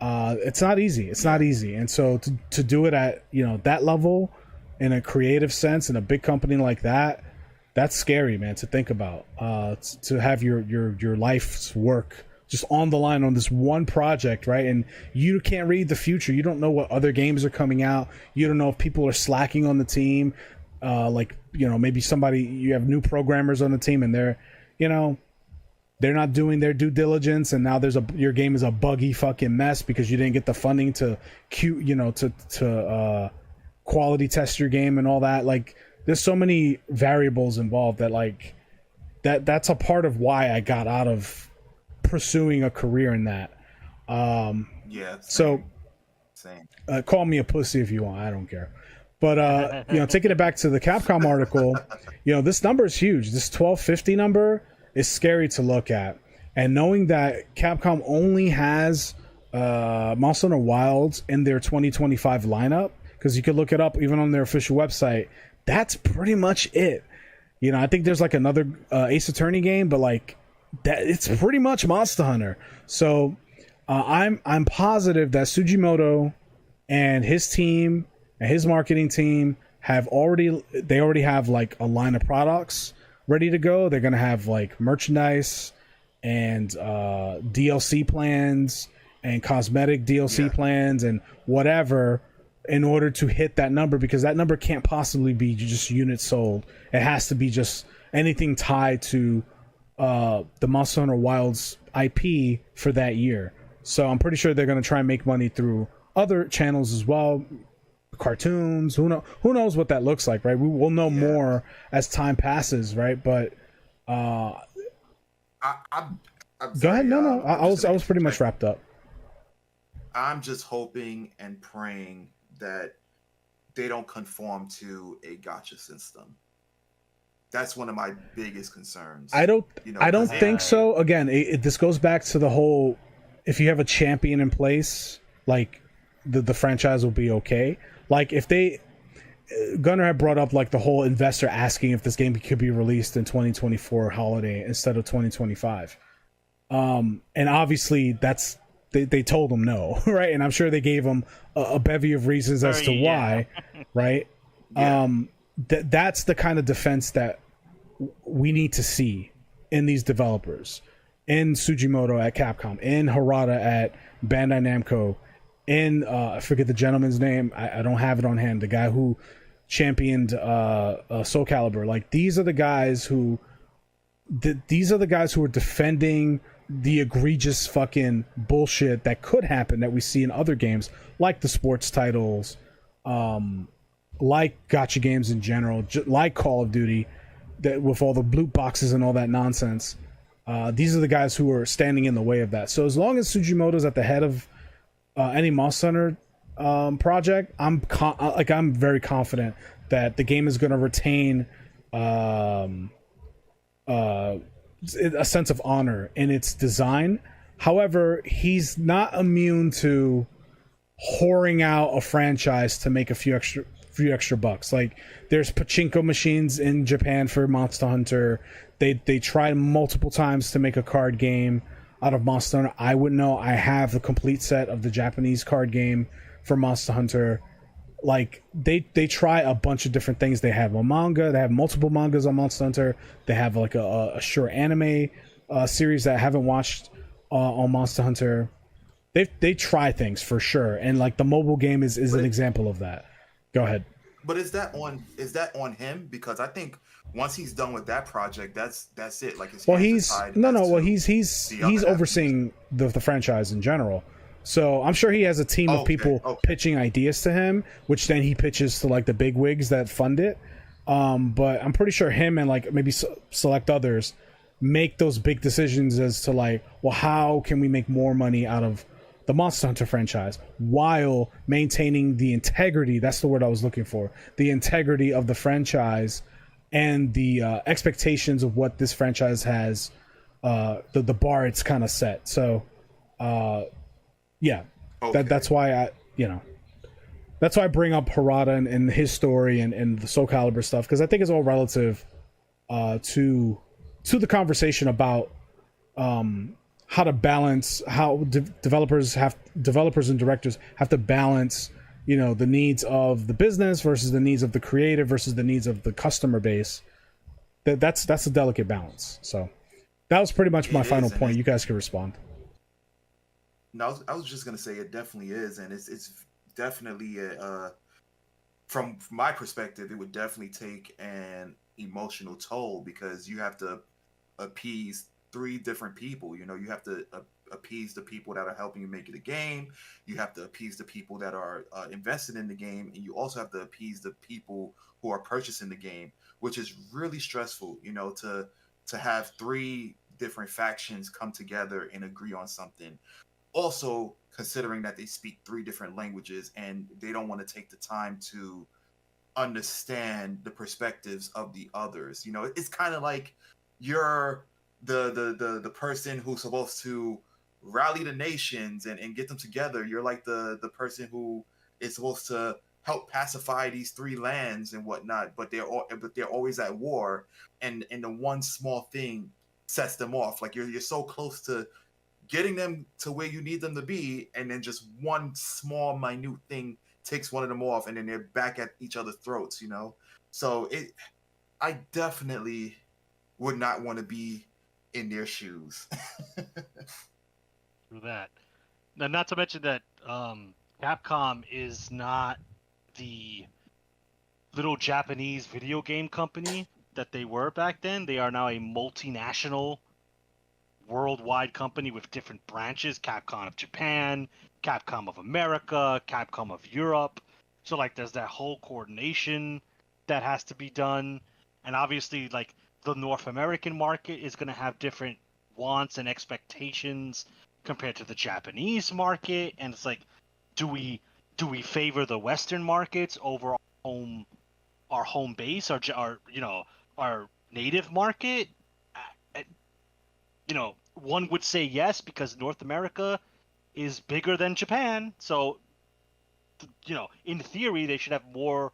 It's not easy. And so to do it at that level in a creative sense in a big company like that, that's scary, man, to think about. To have your life's work just on the line on this one project, right? And you can't read the future. You don't know what other games are coming out. You don't know if people are slacking on the team. Maybe you have new programmers on the team and they're they're not doing their due diligence, and now your game is a buggy fucking mess because you didn't get the funding to quality test your game and all that. Like, there's so many variables involved that like that's a part of why I got out of pursuing a career in that.
Yeah.
So
Same.
call me a pussy if you want. I don't care. But taking it back to the Capcom article, this number is huge. This 1250 number is scary to look at, and knowing that Capcom only has Monster Hunter Wilds in their 2025 lineup, because you could look it up even on their official website. That's pretty much it. I think there's like another Ace Attorney game, but like that, it's pretty much Monster Hunter. So I'm positive that Sugimoto and his team and his marketing team already have like a line of products ready to go. They're gonna have like merchandise and DLC plans and cosmetic DLC plans and whatever, in order to hit that number, because that number can't possibly be just units sold. It has to be just anything tied to the Monster Hunter Wilds IP for that year. So I'm pretty sure they're going to try and make money through other channels as well, cartoons. Who knows what that looks like, right? We'll know more as time passes, right? But
I'm
go ahead.
sorry,
No. I was pretty much
interject.
wrapped up.
I'm just hoping and praying that they don't conform to a gacha system. That's one of my biggest concerns.
I don't
because
think so. Again, this goes back to the whole, if you have a champion in place, like the franchise will be okay. Like if Gunnar had brought up like the whole investor asking if this game could be released in 2024 holiday instead of 2025. And obviously they told him no, right? And I'm sure they gave him a bevy of reasons as to why, right?
Yeah.
That's the kind of defense that we need to see in these developers, in Sugimoto at Capcom, in Harada at Bandai Namco, in I forget the gentleman's name. I don't have it on hand. The guy who championed Soul Calibur. Like these are the guys who are defending the egregious fucking bullshit that could happen that we see in other games, like the sports titles, like gacha games in general, like Call of Duty, that with all the loot boxes and all that nonsense. These are the guys who are standing in the way of that. So as long as Sugimoto's at the head of any Monster Hunter project, I'm very confident that the game is going to retain a sense of honor in its design. However, he's not immune to whoring out a franchise to make a few extra bucks. Like there's pachinko machines in Japan for Monster Hunter. They tried multiple times to make a card game out of Monster Hunter. I wouldn't know. I have the complete set of the Japanese card game for Monster Hunter. Like they try a bunch of different things. They have a manga. They have multiple mangas on Monster Hunter. They have like a short anime series that I haven't watched on Monster Hunter. They try things for sure, and like the mobile game is an example of that. Go ahead.
But is that on him? Because I think once he's done with that project, that's it. Like his hands are tied
he's overseeing the franchise in general. So I'm sure he has a team of people pitching ideas to him, which then he pitches to like the big wigs that fund it. But I'm pretty sure him and like maybe select others make those big decisions as to like, well, how can we make more money out of the Monster Hunter franchise while maintaining the integrity? That's the word I was looking for. The integrity of the franchise and the expectations of what this franchise has, the bar it's kind of set. So, that's why that's why I bring up Harada and his story and the Soul Calibur stuff, because I think it's all relative to the conversation about how to balance, how developers and directors have to balance, the needs of the business versus the needs of the creative versus the needs of the customer base. That's a delicate balance. So that was pretty much my final point. You guys can respond.
No, I was just gonna say it definitely is, and it's definitely from my perspective, it would definitely take an emotional toll because you have to appease three different people. You know, you have to appease the people that are helping you make it a game. You have to appease the people that are invested in the game, and you also have to appease the people who are purchasing the game, which is really stressful. You know, to have three different factions come together and agree on something. Also, considering that they speak three different languages and they don't want to take the time to understand the perspectives of the others. You know, it's kind of like you're the person who's supposed to rally the nations and get them together. You're like the person who is supposed to help pacify these three lands and whatnot, but they're always at war, and the one small thing sets them off. Like you're so close to getting them to where you need them to be, and then just one small minute thing takes one of them off, and then they're back at each other's throats, you know? So I definitely would not want to be in their shoes.
Through that. Now, not to mention that Capcom is not the little Japanese video game company that they were back then. They are now a multinational, worldwide company with different branches. Capcom of Japan, Capcom of America, Capcom of Europe. So, like, there's that whole coordination that has to be done. And obviously, like, the North American market is going to have different wants and expectations compared to the Japanese market. And it's like, do we favor the Western markets over our home base, our native market? You know, one would say yes, because North America is bigger than Japan. So, you know, in theory, they should have more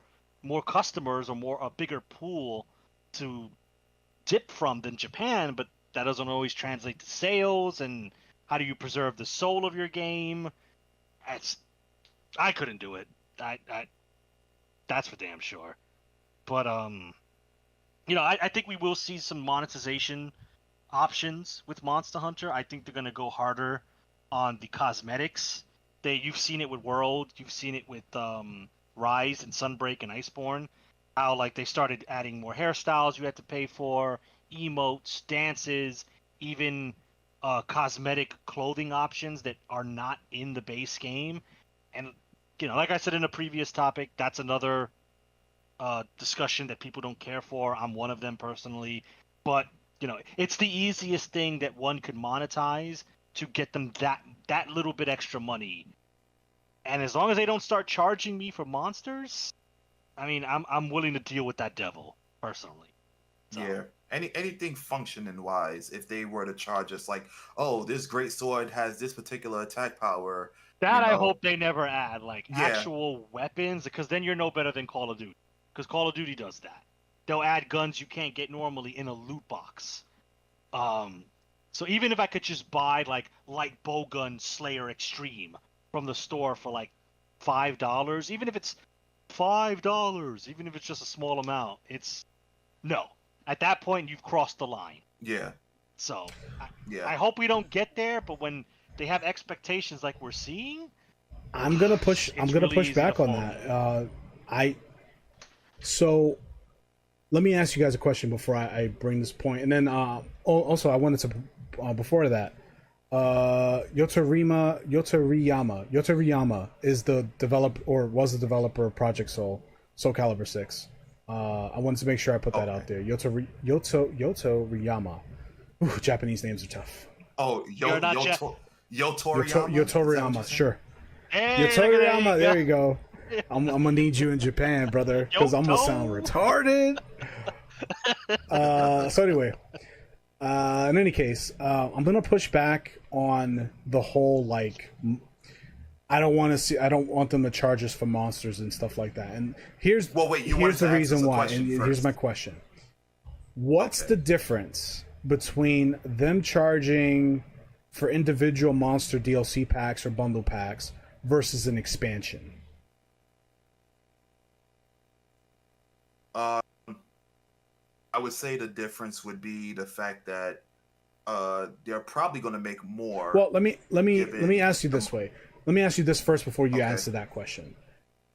customers, or a bigger pool to dip from than Japan, but that doesn't always translate to sales. And how do you preserve the soul of your game? I couldn't do it. That's for damn sure. But you know, I think we will see some monetization options with Monster Hunter. I think they're gonna go harder on the cosmetics. You've seen it with World, you've seen it with Rise and Sunbreak and Iceborne. How, like, they started adding more hairstyles you had to pay for, emotes, dances, even cosmetic clothing options that are not in the base game. And, you know, like I said in a previous topic, that's another discussion that people don't care for. I'm one of them personally. But, you know, it's the easiest thing that one could monetize to get them that little bit extra money. And as long as they don't start charging me for monsters, I mean, I'm willing to deal with that devil, personally. So.
Yeah. Anything functioning wise, if they were to charge us like, oh, this great sword has this particular attack power.
That, you know, I hope they never add, like,
yeah,
actual weapons, because then you're no better than Call of Duty. Because Call of Duty does that. They'll add guns you can't get normally in a loot box. So even if I could just buy, like, Light Bowgun Slayer Extreme from the store for, like, $5, even if it's $5, even if it's just a small amount, no. At that point, you've crossed the line.
Yeah.
So,
yeah.
I hope we don't get there, but when they have expectations like we're seeing,
I'm gonna push back on that. So let me ask you guys a question before I bring this point, and then also I wanted to before that, Yotoriyama is the developer, or was the developer of Project Soul Calibur 6. I wanted to make sure I put that out there. Yotoriyama. Ooh, Japanese names are tough.
Oh, Yotoriyama.
Yotoriyama, sure.
Hey,
Yotoriyama, there you go. I'm gonna need you in Japan, brother, because I'm gonna sound retarded. So anyway, in any case, I'm gonna push back on the whole, like, I don't want them to charge us for monsters and stuff like that. And here's the reason why. And here's my question: what's the difference between them charging for individual monster DLC packs or bundle packs versus an expansion?
I would say the difference would be the fact that they're probably going to make more.
Well, let me ask you this way. Let me ask you this first before you answer that question.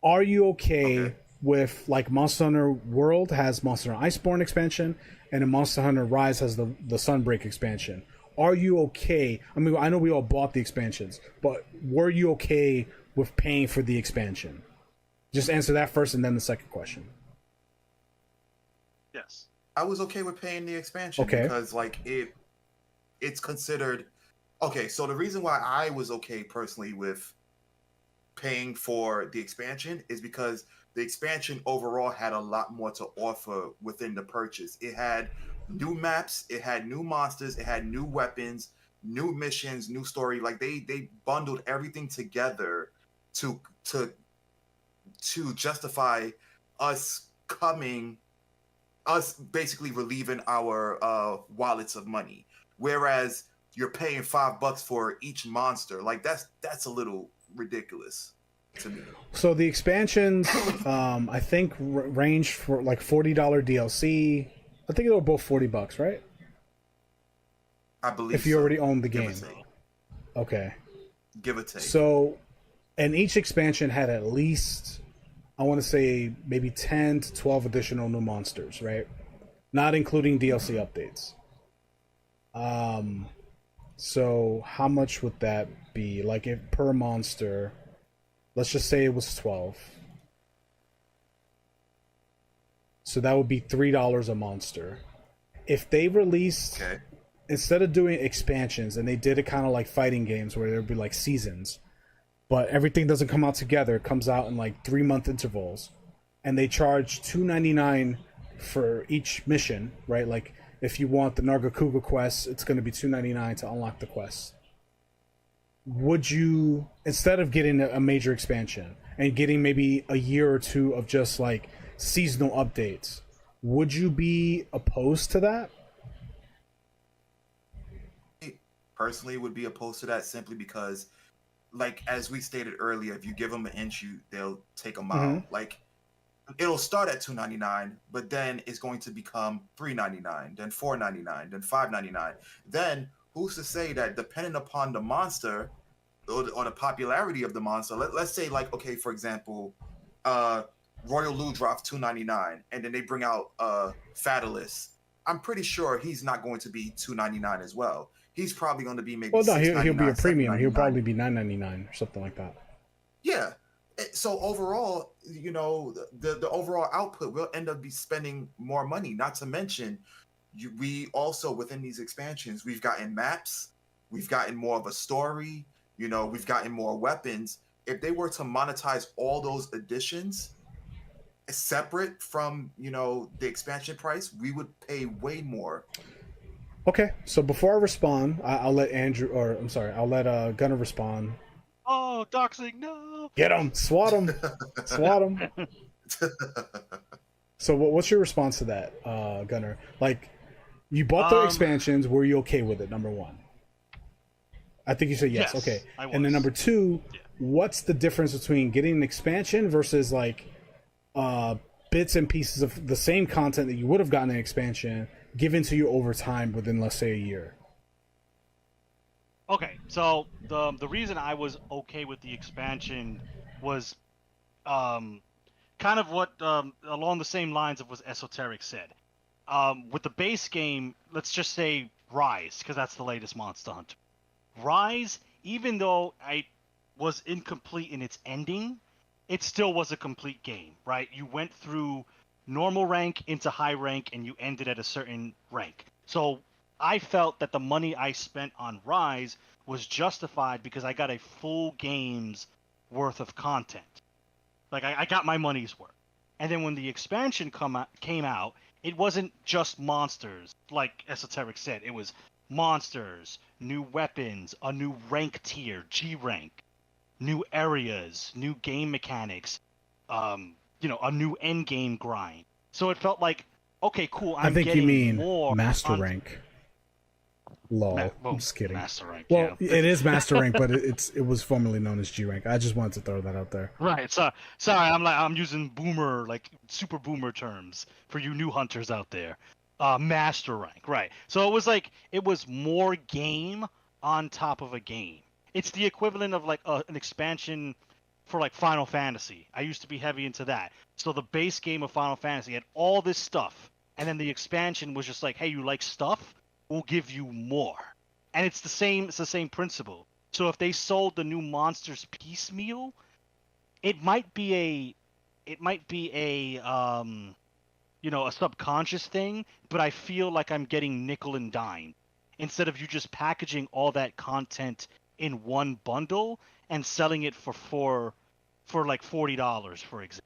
Are you okay with, like, Monster Hunter World has Monster Hunter Iceborne expansion, and in Monster Hunter Rise has the Sunbreak expansion? are you okay? I mean, I know we all bought the expansions, but were you okay with paying for the expansion? Just answer that first, and then the second question.
Yes.
I was okay with paying the expansion
Okay.
because like it's considered okay. So the reason why I was okay personally with paying for the expansion is because the expansion overall had a lot more to offer within the purchase. It had new maps, it had new monsters, it had new weapons, new missions, new story. Like they bundled everything together to to to justify us coming us basically relieving our wallets of money. Whereas you're paying $5 for each monster. Like that's a little ridiculous to me.
So the expansions, I think, ranged for like $40 DLC. I think they were both $40, right?
I believe
If you
so.
already own the
Give or
game.
take.
Okay.
Give or take.
So, and each expansion had at least, I want to say, maybe 10 to 12 additional new monsters, right? Not including DLC updates. So how much would that be? Like, if per monster, let's just say it was 12. So that would be $3 a monster. If they released,
Okay.
instead of doing expansions, and they did it kind of like fighting games where there'd be like seasons, but everything doesn't come out together, it comes out in like 3-month intervals, and they charge $2.99 for each mission, right? Like if you want the Nargacuga quest, it's going to be $2.99 to unlock the quest. Would you, instead of getting a major expansion and getting maybe a year or two of just like seasonal updates, would you be opposed to that?
Personally would be opposed to that simply because like as we stated earlier, if you give them an inch, they'll take a mile. Like it'll start at $2.99, but then it's going to become $3.99, then $4.99, then $5.99. Then who's to say that depending upon the monster or the popularity of the monster, let's say like okay, for example, Royal Lu drops $2.99, and then they bring out Fatalis. I'm pretty sure he's not going to be $2.99 as well. He's probably going to be maybe
Well, no,
$6.99.
he'll be a premium. He'll
$7.99.
probably be $9.99 or something like that.
Yeah. So overall, you know, the overall output will end up be spending more money. Not to mention, we also within these expansions, we've gotten maps, we've gotten more of a story. You know, we've gotten more weapons. If they were to monetize all those additions separate from the expansion price, we would pay way more.
Okay, so before I respond, I'll let Andrew, or I'm sorry, I'll let Gunner respond.
Oh, doxing, no!
Get him, swat him, swat him. So, what's your response to that, Gunner? Like, you bought the expansions. Were you okay with it? Number one, I think you said yes. Okay,
I was.
And then number two, what's the difference between getting an expansion versus like bits and pieces of the same content that you would have gotten an expansion given to you over time within, let's say, a year?
Okay, so the reason I was okay with the expansion was kind of what along the same lines of what Esoteric said. With the base game, let's just say Rise, because that's the latest Monster Hunter. Rise, even though I was incomplete in its ending, it still was a complete game, right? You went through normal rank into high rank, and you ended at a certain rank. So I felt that the money I spent on Rise was justified because I got a full game's worth of content. Like, I got my money's worth. And then when the expansion came out, it wasn't just monsters, like Esoteric said. It was monsters, new weapons, a new rank tier, G rank, new areas, new game mechanics, a new end game grind. So it felt like, okay, cool.
I think you mean
more
master rank. Lol. I'm just kidding.
Master rank.
Well,
yeah.
it is master rank, but it was formerly known as G rank. I just wanted to throw that out there.
Right. So sorry, I'm using boomer, like super boomer terms for you new hunters out there. Master rank. Right. So it was more game on top of a game. It's the equivalent of like an expansion for like Final Fantasy. I used to be heavy into that. So the base game of Final Fantasy had all this stuff, and then the expansion was just like, hey, you like stuff? We'll give you more. and it's the same principle. So if they sold the new monsters piecemeal, it might be a a subconscious thing, but I feel like I'm getting nickel and dime instead of you just packaging all that content in one bundle and selling it for like $40, for example.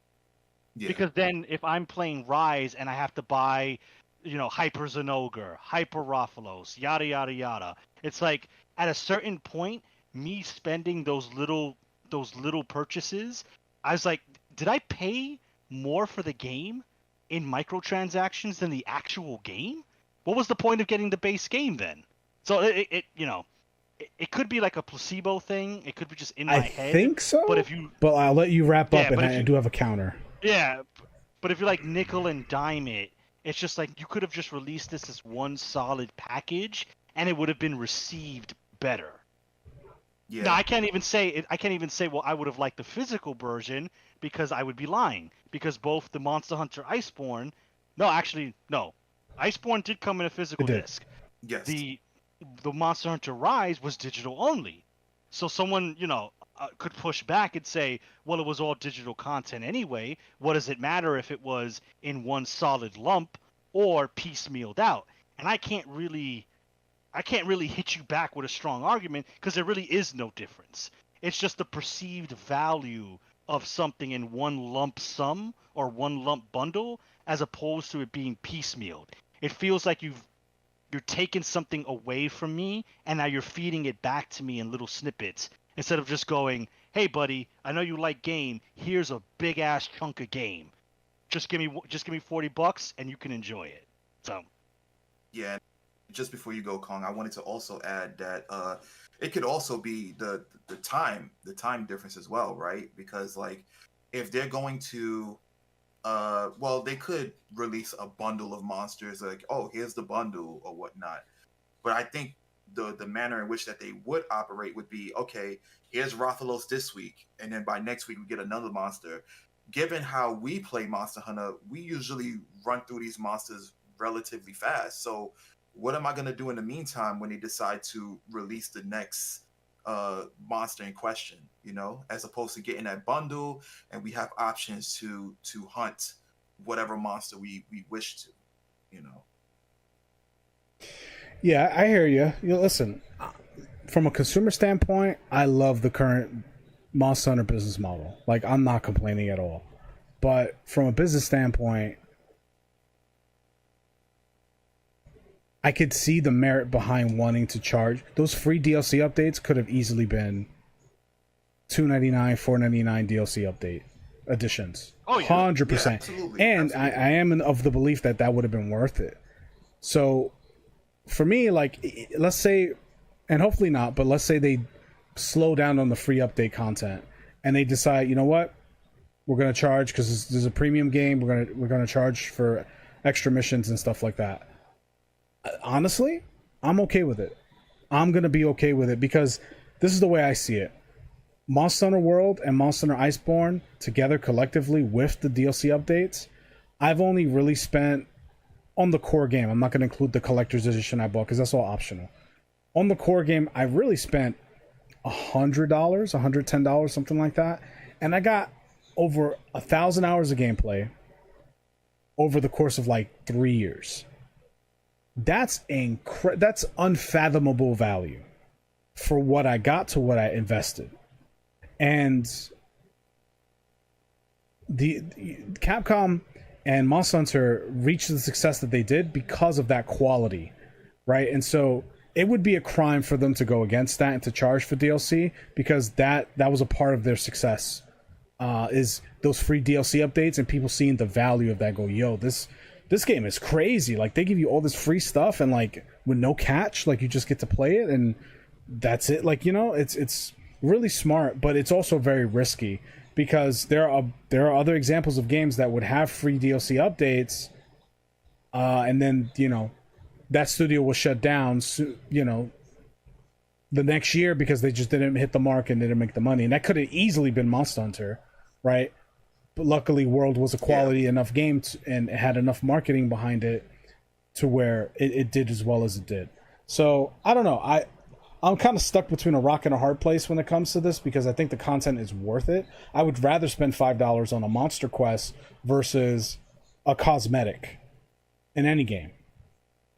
Yeah.
Because then if I'm playing Rise and I have to buy, Hyper Zenogre, Hyper Rathalos, yada yada yada, it's like at a certain point, me spending those little purchases, I was like, did I pay more for the game in microtransactions than the actual game? What was the point of getting the base game then? So it could be like a placebo thing. It could be just in my head.
I think so. But I'll let you wrap up, and I do have a counter.
Yeah, but if you like nickel and dime it, it's just like you could have just released this as one solid package, and it would have been received better.
Yeah.
Now I can't even say well I would have liked the physical version because I would be lying because both the Monster Hunter Iceborne, Iceborne did come in a physical disc.
Yes.
The Monster Hunter Rise was digital only, so someone could push back and say, well, it was all digital content anyway. What does it matter if it was in one solid lump or piecemealed out? And I can't really hit you back with a strong argument because there really is no difference. It's just the perceived value of something in one lump sum or one lump bundle as opposed to it being piecemealed. It feels like you're taking something away from me and now you're feeding it back to me in little snippets instead of just going, hey buddy, I know you like game, here's a big ass chunk of game. Just give me $40 and you can enjoy it. So
yeah. Just before you go, Kong, I wanted to also add that it could also be the time difference as well, right? Because like if they're going to they could release a bundle of monsters like, oh, here's the bundle or whatnot. But I think the manner in which that they would operate would be, okay, here's Rathalos this week, and then by next week we get another monster. Given how we play Monster Hunter, we usually run through these monsters relatively fast. So what am I going to do in the meantime when they decide to release the next monster in question, as opposed to getting that bundle and we have options to hunt whatever monster we wish to,
Yeah, I hear you. Listen, from a consumer standpoint, I love the current Monster Hunter business model. Like, I'm not complaining at all. But from a business standpoint, I could see the merit behind wanting to charge. Those free DLC updates could have easily been $2.99, $4.99 DLC update editions.
Oh yeah,
100%.
Yeah, absolutely.
And
Absolutely.
I am of the belief that would have been worth it. So for me, like, let's say, and hopefully not, but let's say they slow down on the free update content and they decide, you know what, we're going to charge because there's a premium game. We're going to charge for extra missions and stuff like that. Honestly, I'm okay with it. I'm going to be okay with it because this is the way I see it. Monster Hunter World and Monster Hunter Iceborne together collectively with the DLC updates, I've only really spent on the core game. I'm not going to include the collector's edition I bought because that's all optional. On the core game, I really spent $100, $110, something like that. And I got over 1,000 hours of gameplay over the course of like 3 years. That's unfathomable value for what I got to what I invested. And the Capcom and Monster Hunter reached the success that they did because of that quality, right? And so it would be a crime for them to go against that and to charge for DLC because that was a part of their success. Is those free DLC updates and people seeing the value of that, go, yo, this game is crazy. Like, they give you all this free stuff and like with no catch, like you just get to play it and that's it. Like, it's really smart, but it's also very risky because there are other examples of games that would have free DLC updates, and then that studio was shut down, the next year because they just didn't hit the mark and didn't make the money, and that could have easily been Monster Hunter, right? But luckily, World was a quality enough game and it had enough marketing behind it to where it did as well as it did. So I don't know. I'm kind of stuck between a rock and a hard place when it comes to this because I think the content is worth it. I would rather spend $5 on a monster quest versus a cosmetic in any game.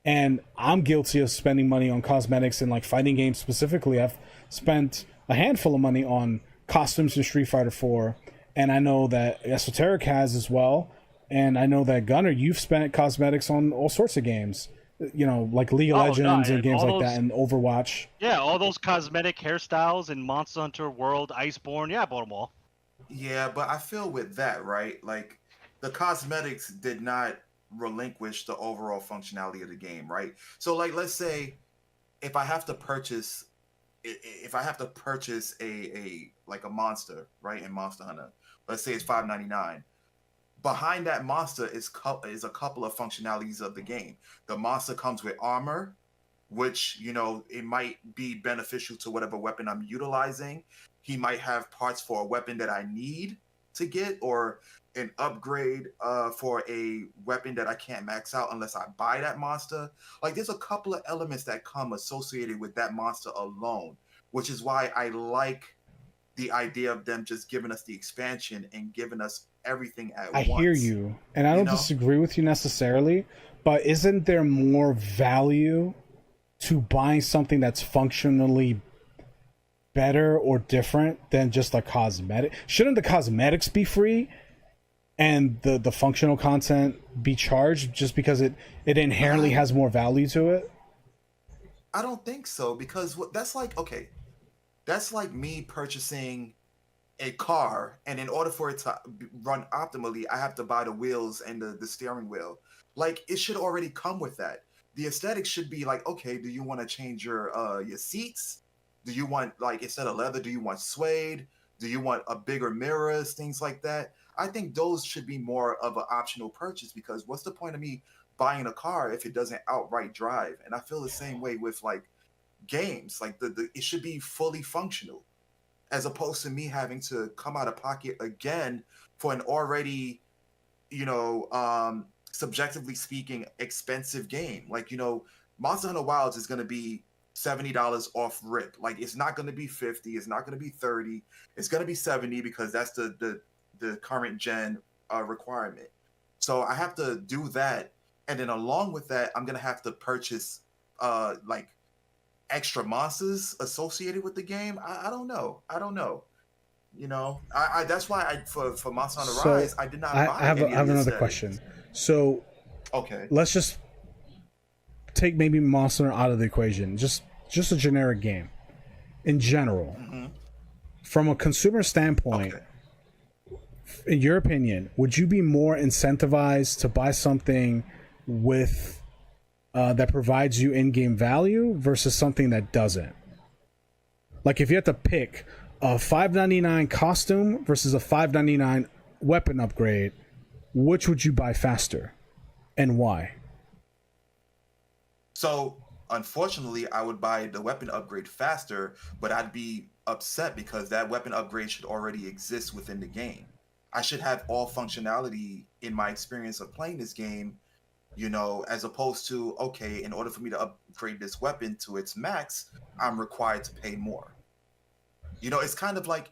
And I'm guilty of spending money on cosmetics in like fighting games specifically. I've spent a handful of money on costumes in Street Fighter 4, and I know that Esoteric has as well. And I know that Gunner, you've spent cosmetics on all sorts of games. You know, like League of Legends and games like that, and Overwatch.
Yeah, all those cosmetic hairstyles in Monster Hunter World, Iceborne. Yeah, I bought them all.
Yeah, but I feel with that, right? Like the cosmetics did not relinquish the overall functionality of the game, right? So like let's say if I have to purchase a like a monster, right, in Monster Hunter, let's say it's $5.99. Behind that monster is a couple of functionalities of the game. The monster comes with armor, which, you know, it might be beneficial to whatever weapon I'm utilizing. He might have parts for a weapon that I need to get, or an upgrade for a weapon that I can't max out unless I buy that monster. Like there's a couple of elements that come associated with that monster alone, which is why I like the idea of them just giving us the expansion and giving us everything at once.
I hear you, and I don't disagree with you necessarily, but isn't there more value to buying something that's functionally better or different than just a cosmetic? Shouldn't the cosmetics be free and the functional content be charged just because it inherently has more value to it?
I don't think so, because that's like, okay, that's like me purchasing a car, and in order for it to run optimally, I have to buy the wheels and the steering wheel. Like it should already come with that. The aesthetic should be like, okay, do you want to change your seats? Do you want, like, instead of leather, do you want suede? Do you want a bigger mirrors, things like that? I think those should be more of an optional purchase, because what's the point of me buying a car if it doesn't outright drive? And I feel the same way with like games. Like it should be fully functional, as opposed to me having to come out of pocket again for an already, you know, subjectively speaking, expensive game. Like, you know, Monster Hunter Wilds is going to be $70 off rip. Like it's not going to be 50, it's not going to be 30, it's going to be 70, because that's the current gen requirement. So I have to do that, and then along with that, I'm going to have to purchase like extra monsters associated with the game. I don't know. You know, I that's why for Monster Hunter Rise, I did not buy
I have another question. So
okay,
let's just take maybe Monster Hunter out of the equation. Just a generic game in general.
Mm-hmm.
From a consumer standpoint, in your opinion, would you be more incentivized to buy something with that provides you in-game value versus something that doesn't? Like if you had to pick a $5.99 costume versus a $5.99 weapon upgrade, which would you buy faster, and why?
So unfortunately, I would buy the weapon upgrade faster, but I'd be upset because that weapon upgrade should already exist within the game. I should have all functionality in my experience of playing this game, you know, as opposed to, okay, in order for me to upgrade this weapon to its max, I'm required to pay more. You know, it's kind of like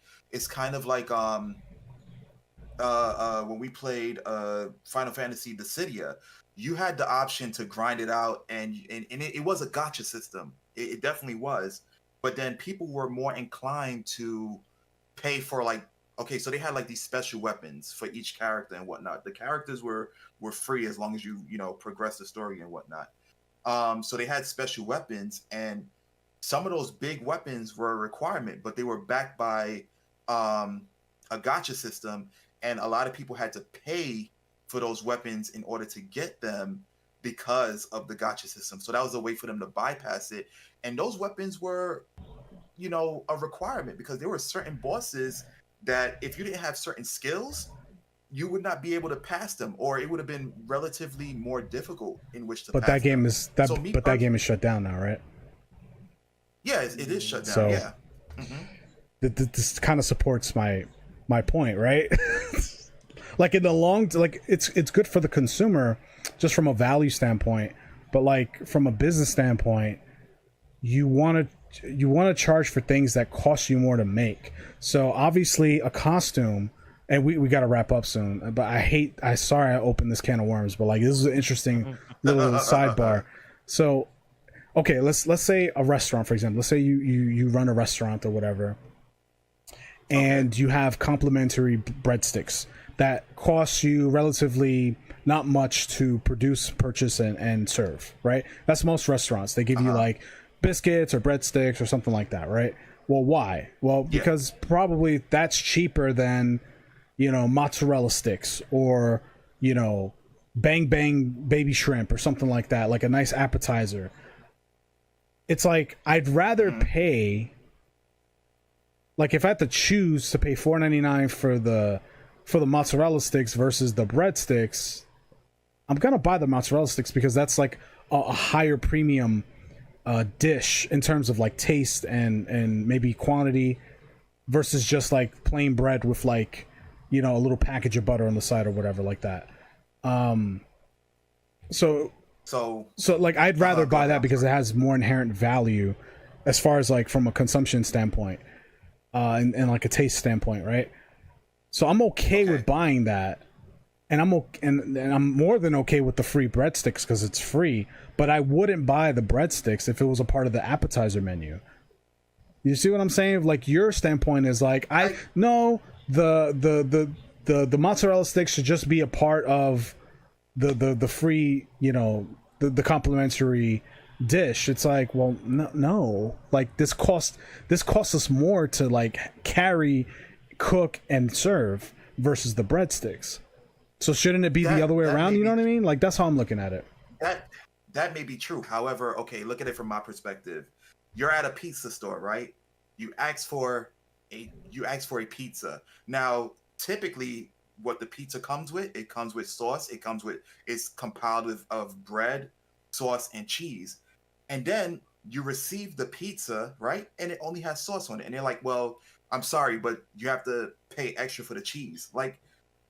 when we played Final Fantasy Dissidia, you had the option to grind it out, and it was a gacha system. It definitely was. But then people were more inclined to pay for, like, okay, so they had like these special weapons for each character and whatnot. The characters were free as long as you know, progress the story and whatnot. So they had special weapons, and some of those big weapons were a requirement, but they were backed by a gacha system, and a lot of people had to pay for those weapons in order to get them because of the gacha system. So that was a way for them to bypass it. And those weapons were, you know, a requirement, because there were certain bosses that if you didn't have certain skills, you would not be able to pass them, or it would have been relatively more difficult in which to pass them.
That game is shut down now, right?
Yeah, it is shut down.
So,
yeah. Mm-hmm.
This kind of supports my point, right? Like in the long, like it's good for the consumer just from a value standpoint, but like from a business standpoint, you want to you want to charge for things that cost you more to make. So obviously a costume, and we got to wrap up soon, but sorry I opened this can of worms, but like this is an interesting little sidebar. So okay, let's say a restaurant, for example. Let's say you run a restaurant or whatever, and you have complimentary breadsticks that cost you relatively not much to produce, purchase, and serve, right? That's most restaurants. They give you like biscuits or breadsticks or something like that, right? Well, why? Well, because probably that's cheaper than, mozzarella sticks or, bang bang baby shrimp or something like that, like a nice appetizer. It's like I'd rather pay, like if I had to choose to pay $4.99 for the mozzarella sticks versus the breadsticks, I'm gonna buy the mozzarella sticks because that's like a higher premium dish in terms of like taste and maybe quantity versus just like plain bread with like a little package of butter on the side or whatever like that. So like I'd rather buy that because it has more inherent value as far as like from a consumption standpoint and like a taste standpoint, right? So I'm okay with buying that. And I'm more than okay with the free breadsticks because it's free, but I wouldn't buy the breadsticks if it was a part of the appetizer menu. You see what I'm saying? Like your standpoint is like the mozzarella sticks should just be a part of the free, the complimentary dish. It's like, well, no. Like this costs us more to like carry, cook, and serve versus the breadsticks. So shouldn't it be the other way around? You know what I mean? Like that's how I'm looking at it.
That may be true. However, okay, look at it from my perspective. You're at a pizza store, right? You ask for a pizza. Now, typically, what the pizza comes with, it comes with sauce. It's compiled of bread, sauce, and cheese. And then you receive the pizza, right? And it only has sauce on it. And they're like, well, I'm sorry, but you have to pay extra for the cheese. Like,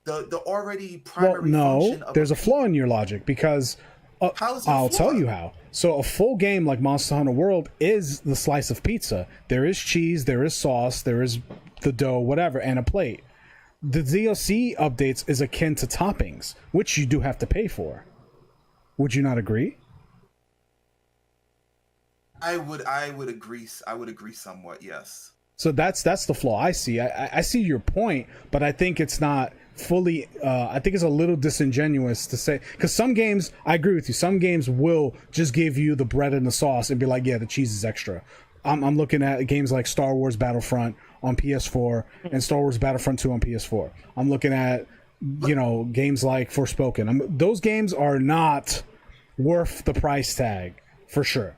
the already primary function of
there's a flaw in your logic because I'll tell you how. So a full game like Monster Hunter World is the slice of pizza. There is cheese, there is sauce, there is the dough, whatever, and a plate. The DLC updates is akin to toppings, which you do have to pay for. Would you not agree?
I would agree. I would agree somewhat. Yes.
So that's the flaw I see. I see your point, but I think it's not fully. I think it's a little disingenuous to say, because some games, I agree with you. Some games will just give you the bread and the sauce and be like, yeah, the cheese is extra. I'm looking at games like Star Wars Battlefront on PS4 and Star Wars Battlefront 2 on PS4. I'm looking at games like Forspoken. Those games are not worth the price tag for sure.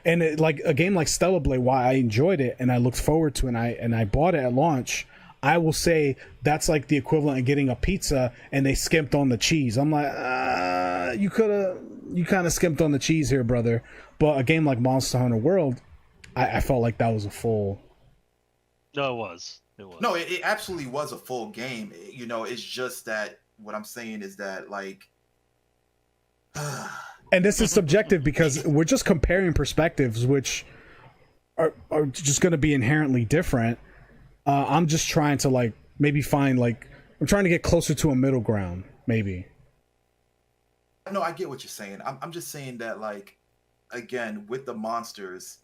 And like a game like Stellar Blade, why I enjoyed it and I looked forward to it and I bought it at launch, I will say that's like the equivalent of getting a pizza and they skimped on the cheese. I'm like, you kind of skimped on the cheese here, brother. But a game like Monster Hunter World, I felt like that was a full.
No, it was.
No, it absolutely was a full game. It's just that what I'm saying is that like.
And this is subjective because we're just comparing perspectives, which are just going to be inherently different. I'm just trying to like maybe find like I'm trying to get closer to a middle ground, maybe.
No, I get what you're saying. I'm just saying that like again with the monsters,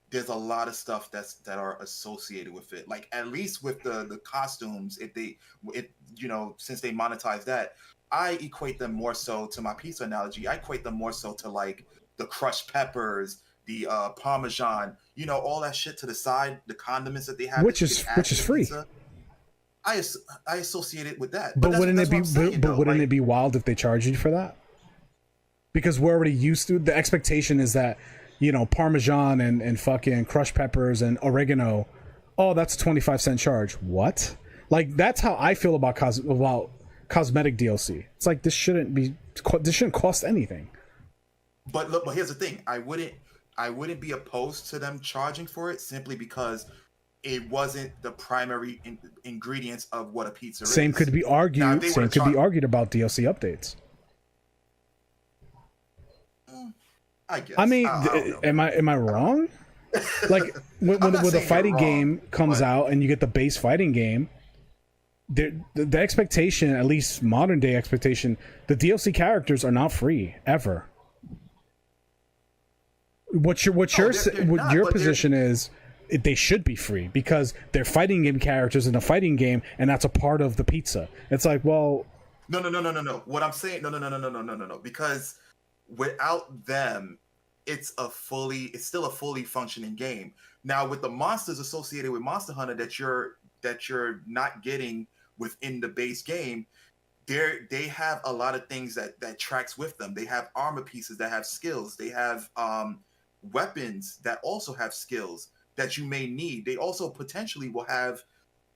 there's a lot of stuff that are associated with it. Like at least with the costumes, since they monetize that. I equate them more so to my pizza analogy. I equate them more so to like the crushed peppers, the Parmesan, all that shit to the side, the condiments that they have,
which is free.
Pizza. I associate it with that.
But wouldn't it be? Wouldn't it be wild if they charged you for that? Because we're already used to. The expectation is that Parmesan and fucking crushed peppers and oregano. Oh, that's a 25-cent charge. What? Like that's how I feel about cosmetic DLC. It's like this shouldn't cost anything.
But look, but here's the thing. I wouldn't be opposed to them charging for it simply because it wasn't the primary ingredients of what a pizza is.
Same could be argued. Same could be argued about DLC updates.
I guess.
I mean, am I wrong? Like when
I'm not
the
saying you're
fighting
wrong,
game comes
but-
out and you get the base fighting game, the expectation, at least modern day expectation, the DLC characters are not free ever. What your
they're not, but
position is? They should be free because they're fighting game characters in a fighting game, and that's a part of the pizza. It's like, well,
No. What I'm saying, no. Because without them, it's still a fully functioning game. Now, with the monsters associated with Monster Hunter that you're not getting within the base game, they have a lot of things that tracks with them. They have armor pieces that have skills. They have weapons that also have skills that you may need. They also potentially will have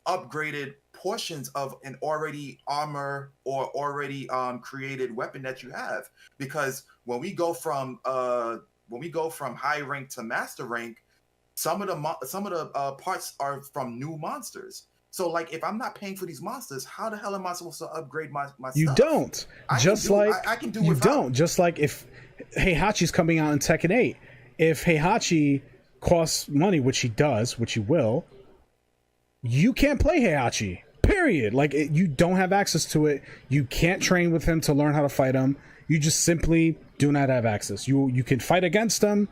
upgraded portions of an already armor or already created weapon that you have. Because when we go from high rank to master rank, some of the parts are from new monsters. So like, if I'm not paying for these monsters, how the hell am I supposed to upgrade my
you
stuff?
don't.
I can do
you
without.
don't. Just like if Heihachi's coming out in Tekken 8, if Heihachi costs money, which he does, which he will, you can't play Heihachi. Period. Like you don't have access to it. You can't train with him to learn how to fight him. You just simply do not have access. You can fight against him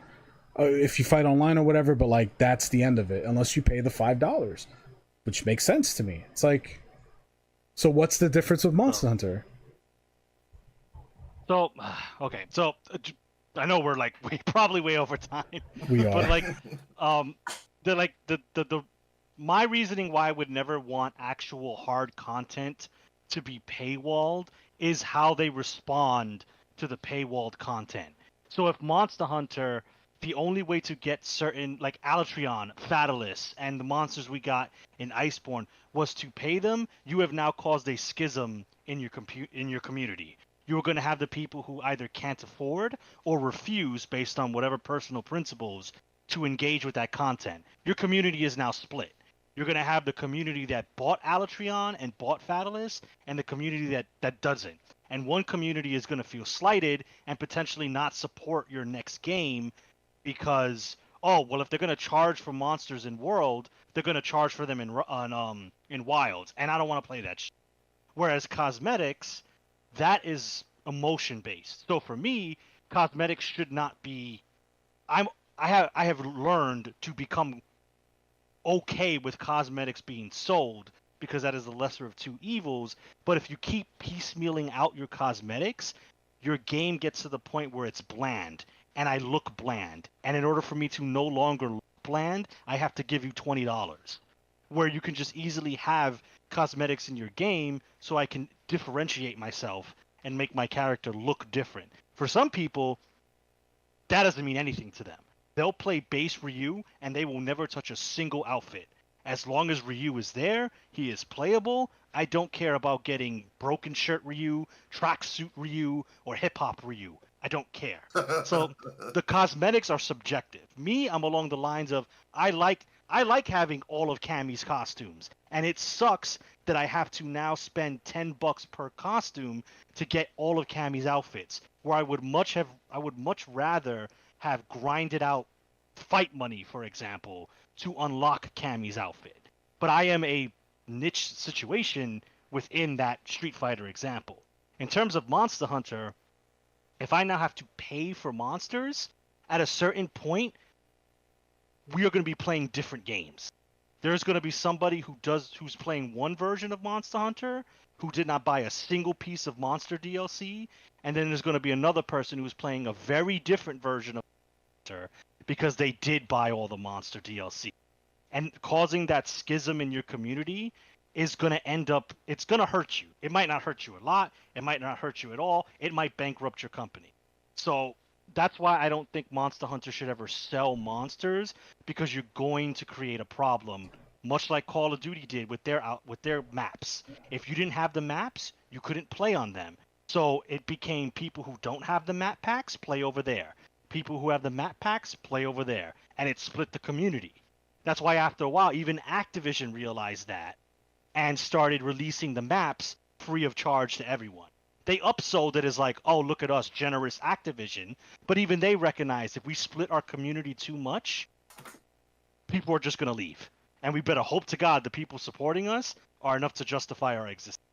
if you fight online or whatever, but like that's the end of it unless you pay the $5, which makes sense to me. It's like, so what's the difference with Monster Hunter?
So, okay, so I know we're probably way over time.
We are.
But the my reasoning why I would never want actual hard content to be paywalled is how they respond to the paywalled content. So if Monster Hunter, the only way to get certain, like Alatreon, Fatalis, and the monsters we got in Iceborne was to pay them, you have now caused a schism in your community. You're going to have the people who either can't afford or refuse based on whatever personal principles to engage with that content. Your community is now split. You're going to have the community that bought Alatreon and bought Fatalis, and the community that doesn't. And one community is going to feel slighted and potentially not support your next game because, oh, well, if they're going to charge for monsters in World, they're going to charge for them in Wilds, and I don't want to play that shit. Whereas cosmetics, that is emotion based. So for me, cosmetics should not be. I have learned to become okay with cosmetics being sold because that is the lesser of two evils. But if you keep piecemealing out your cosmetics, your game gets to the point where it's bland, and I look bland. And in order for me to no longer look bland, I have to give you $20. Where you can just easily have cosmetics in your game so I can differentiate myself and make my character look different. For some people, that doesn't mean anything to them. They'll play base Ryu and they will never touch a single outfit. As long as Ryu is there, he is playable. I don't care about getting broken shirt Ryu, tracksuit Ryu, or hip hop Ryu. I don't care. So the cosmetics are subjective. Me, I'm along the lines of I like having all of Cammy's costumes, and it sucks that I have to now spend $10 per costume to get all of Cammy's outfits. Where I would much rather have grinded out fight money, for example, to unlock Cammy's outfit. But I am a niche situation within that Street Fighter example. In terms of Monster Hunter, if I now have to pay for monsters, at a certain point, we are going to be playing different games. There's going to be somebody who's playing one version of Monster Hunter who did not buy a single piece of Monster DLC, and then there's going to be another person who's playing a very different version of Monster because they did buy all the Monster DLC. And causing that schism in your community is going to it's going to hurt you. It might not hurt you a lot. It might not hurt you at all. It might bankrupt your company. So that's why I don't think Monster Hunter should ever sell monsters, because you're going to create a problem, much like Call of Duty did with their maps. If you didn't have the maps, you couldn't play on them. So it became people who don't have the map packs play over there. People who have the map packs play over there, and it split the community. That's why after a while, even Activision realized that and started releasing the maps free of charge to everyone. They upsold it as like, oh, look at us, generous Activision. But even they recognize if we split our community too much, people are just going to leave. And we better hope to God the people supporting us are enough to justify our existence.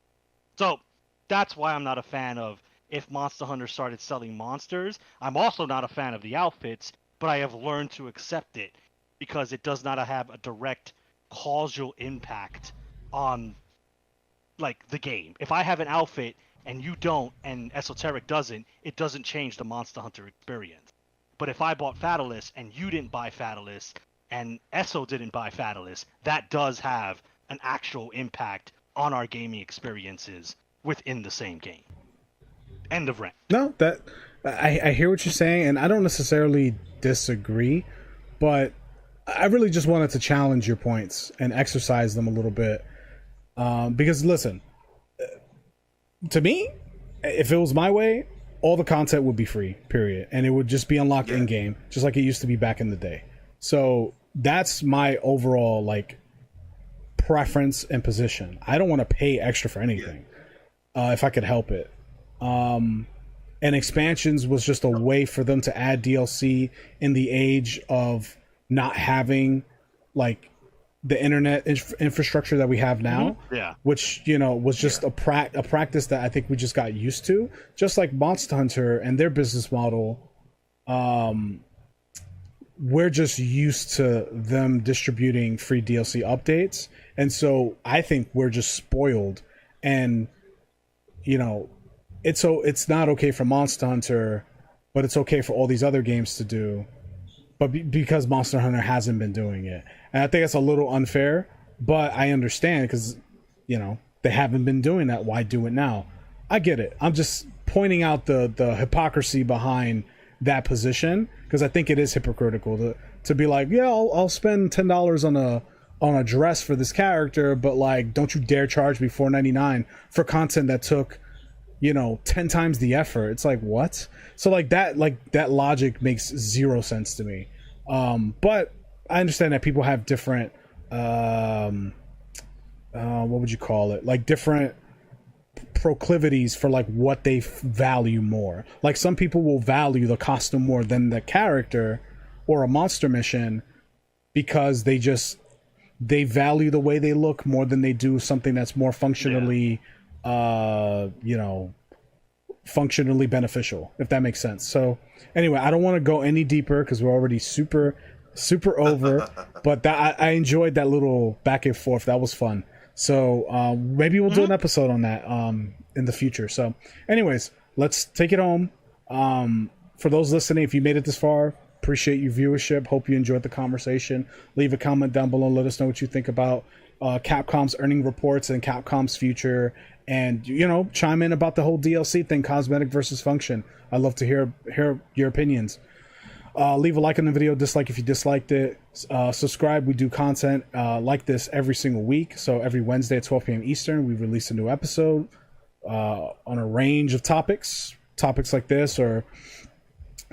So that's why I'm not a fan of if Monster Hunter started selling monsters. I'm also not a fan of the outfits, but I have learned to accept it because it does not have a direct causal impact on like the game. If I have an outfit and you don't and Esoteric doesn't, it doesn't change the Monster Hunter experience. But if I bought Fatalis and you didn't buy Fatalis and Eso didn't buy Fatalis, that does have an actual impact on our gaming experiences within the same game. End of rant.
No, that I hear what you're saying, and I don't necessarily disagree, but I really just wanted to challenge your points and exercise them a little bit. Because listen, to me, if it was my way, all the content would be free, period, and it would just be unlocked in game, just like it used to be back in the day. So that's my overall like preference and position. I don't want to pay extra for anything if I could help it. And expansions was just a way for them to add DLC in the age of not having like the internet infrastructure that we have now, which, you know, was just a practice that I think we just got used to. Just like Monster Hunter and their business model, we're just used to them distributing free DLC updates, and so I think we're just spoiled. And you know, it's not okay for Monster Hunter, but it's okay for all these other games to do. But because Monster Hunter hasn't been doing it, and I think that's a little unfair. But I understand because, you know, they haven't been doing that. Why do it now? I get it. I'm just pointing out the hypocrisy behind that position, because I think it is hypocritical to be like, yeah, I'll spend $10 on a dress for this character, but like, don't you dare charge me $4.99 for content that took, you know, 10 times the effort. It's like, what? So like that logic makes zero sense to me. But I understand that people have different what would you call it, like different proclivities for like what they value more. Like some people will value the costume more than the character or a monster mission because they value the way they look more than they do something that's more functionally you know, functionally beneficial, if that makes sense. So anyway, I don't want to go any deeper because we're already super over, but that I enjoyed that little back and forth. That was fun. So maybe we'll do an episode on that in the future. So anyways, let's take it home. For those listening, if you made it this far, appreciate your viewership. Hope you enjoyed the conversation. Leave a comment down below. Let us know what you think about Capcom's earning reports and Capcom's future. And, you know, chime in about the whole DLC thing, cosmetic versus function. I'd love to hear your opinions. Leave a like on the video, dislike if you disliked it. Subscribe. We do content like this every single week. So every Wednesday at 12 p.m. Eastern, we release a new episode on a range of topics like this, or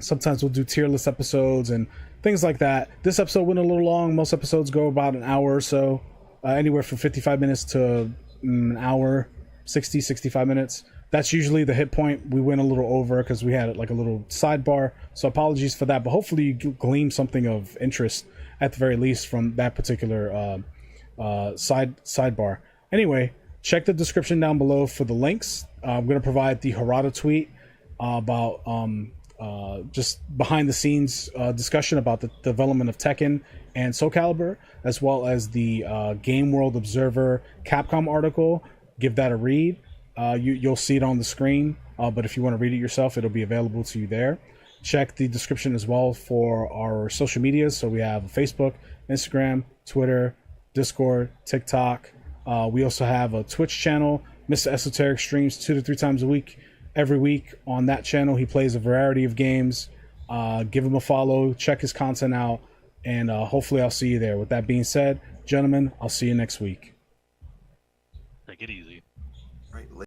sometimes we'll do tier list episodes and things like that. This episode went a little long. Most episodes go about an hour or so, anywhere from 55 minutes to an hour, 65 minutes. That's usually the hit point. We went a little over because we had like a little sidebar, so apologies for that, but hopefully you glean something of interest at the very least from that particular sidebar. Anyway, check the description down below for the links. I'm going to provide the Harada tweet about just behind the scenes discussion about the development of Tekken and Soul Calibur, as well as the Game World Observer Capcom article. Give that a read. You'll see it on the screen, but if you want to read it yourself, it'll be available to you there. Check the description as well for our social medias. So we have Facebook, Instagram, Twitter, Discord, TikTok. We also have a Twitch channel. Mr. Esoteric streams 2 to 3 times a week. Every week on that channel, he plays a variety of games. Give him a follow, check his content out, and hopefully I'll see you there. With that being said, gentlemen, I'll see you next week.
Take it easy.
Right.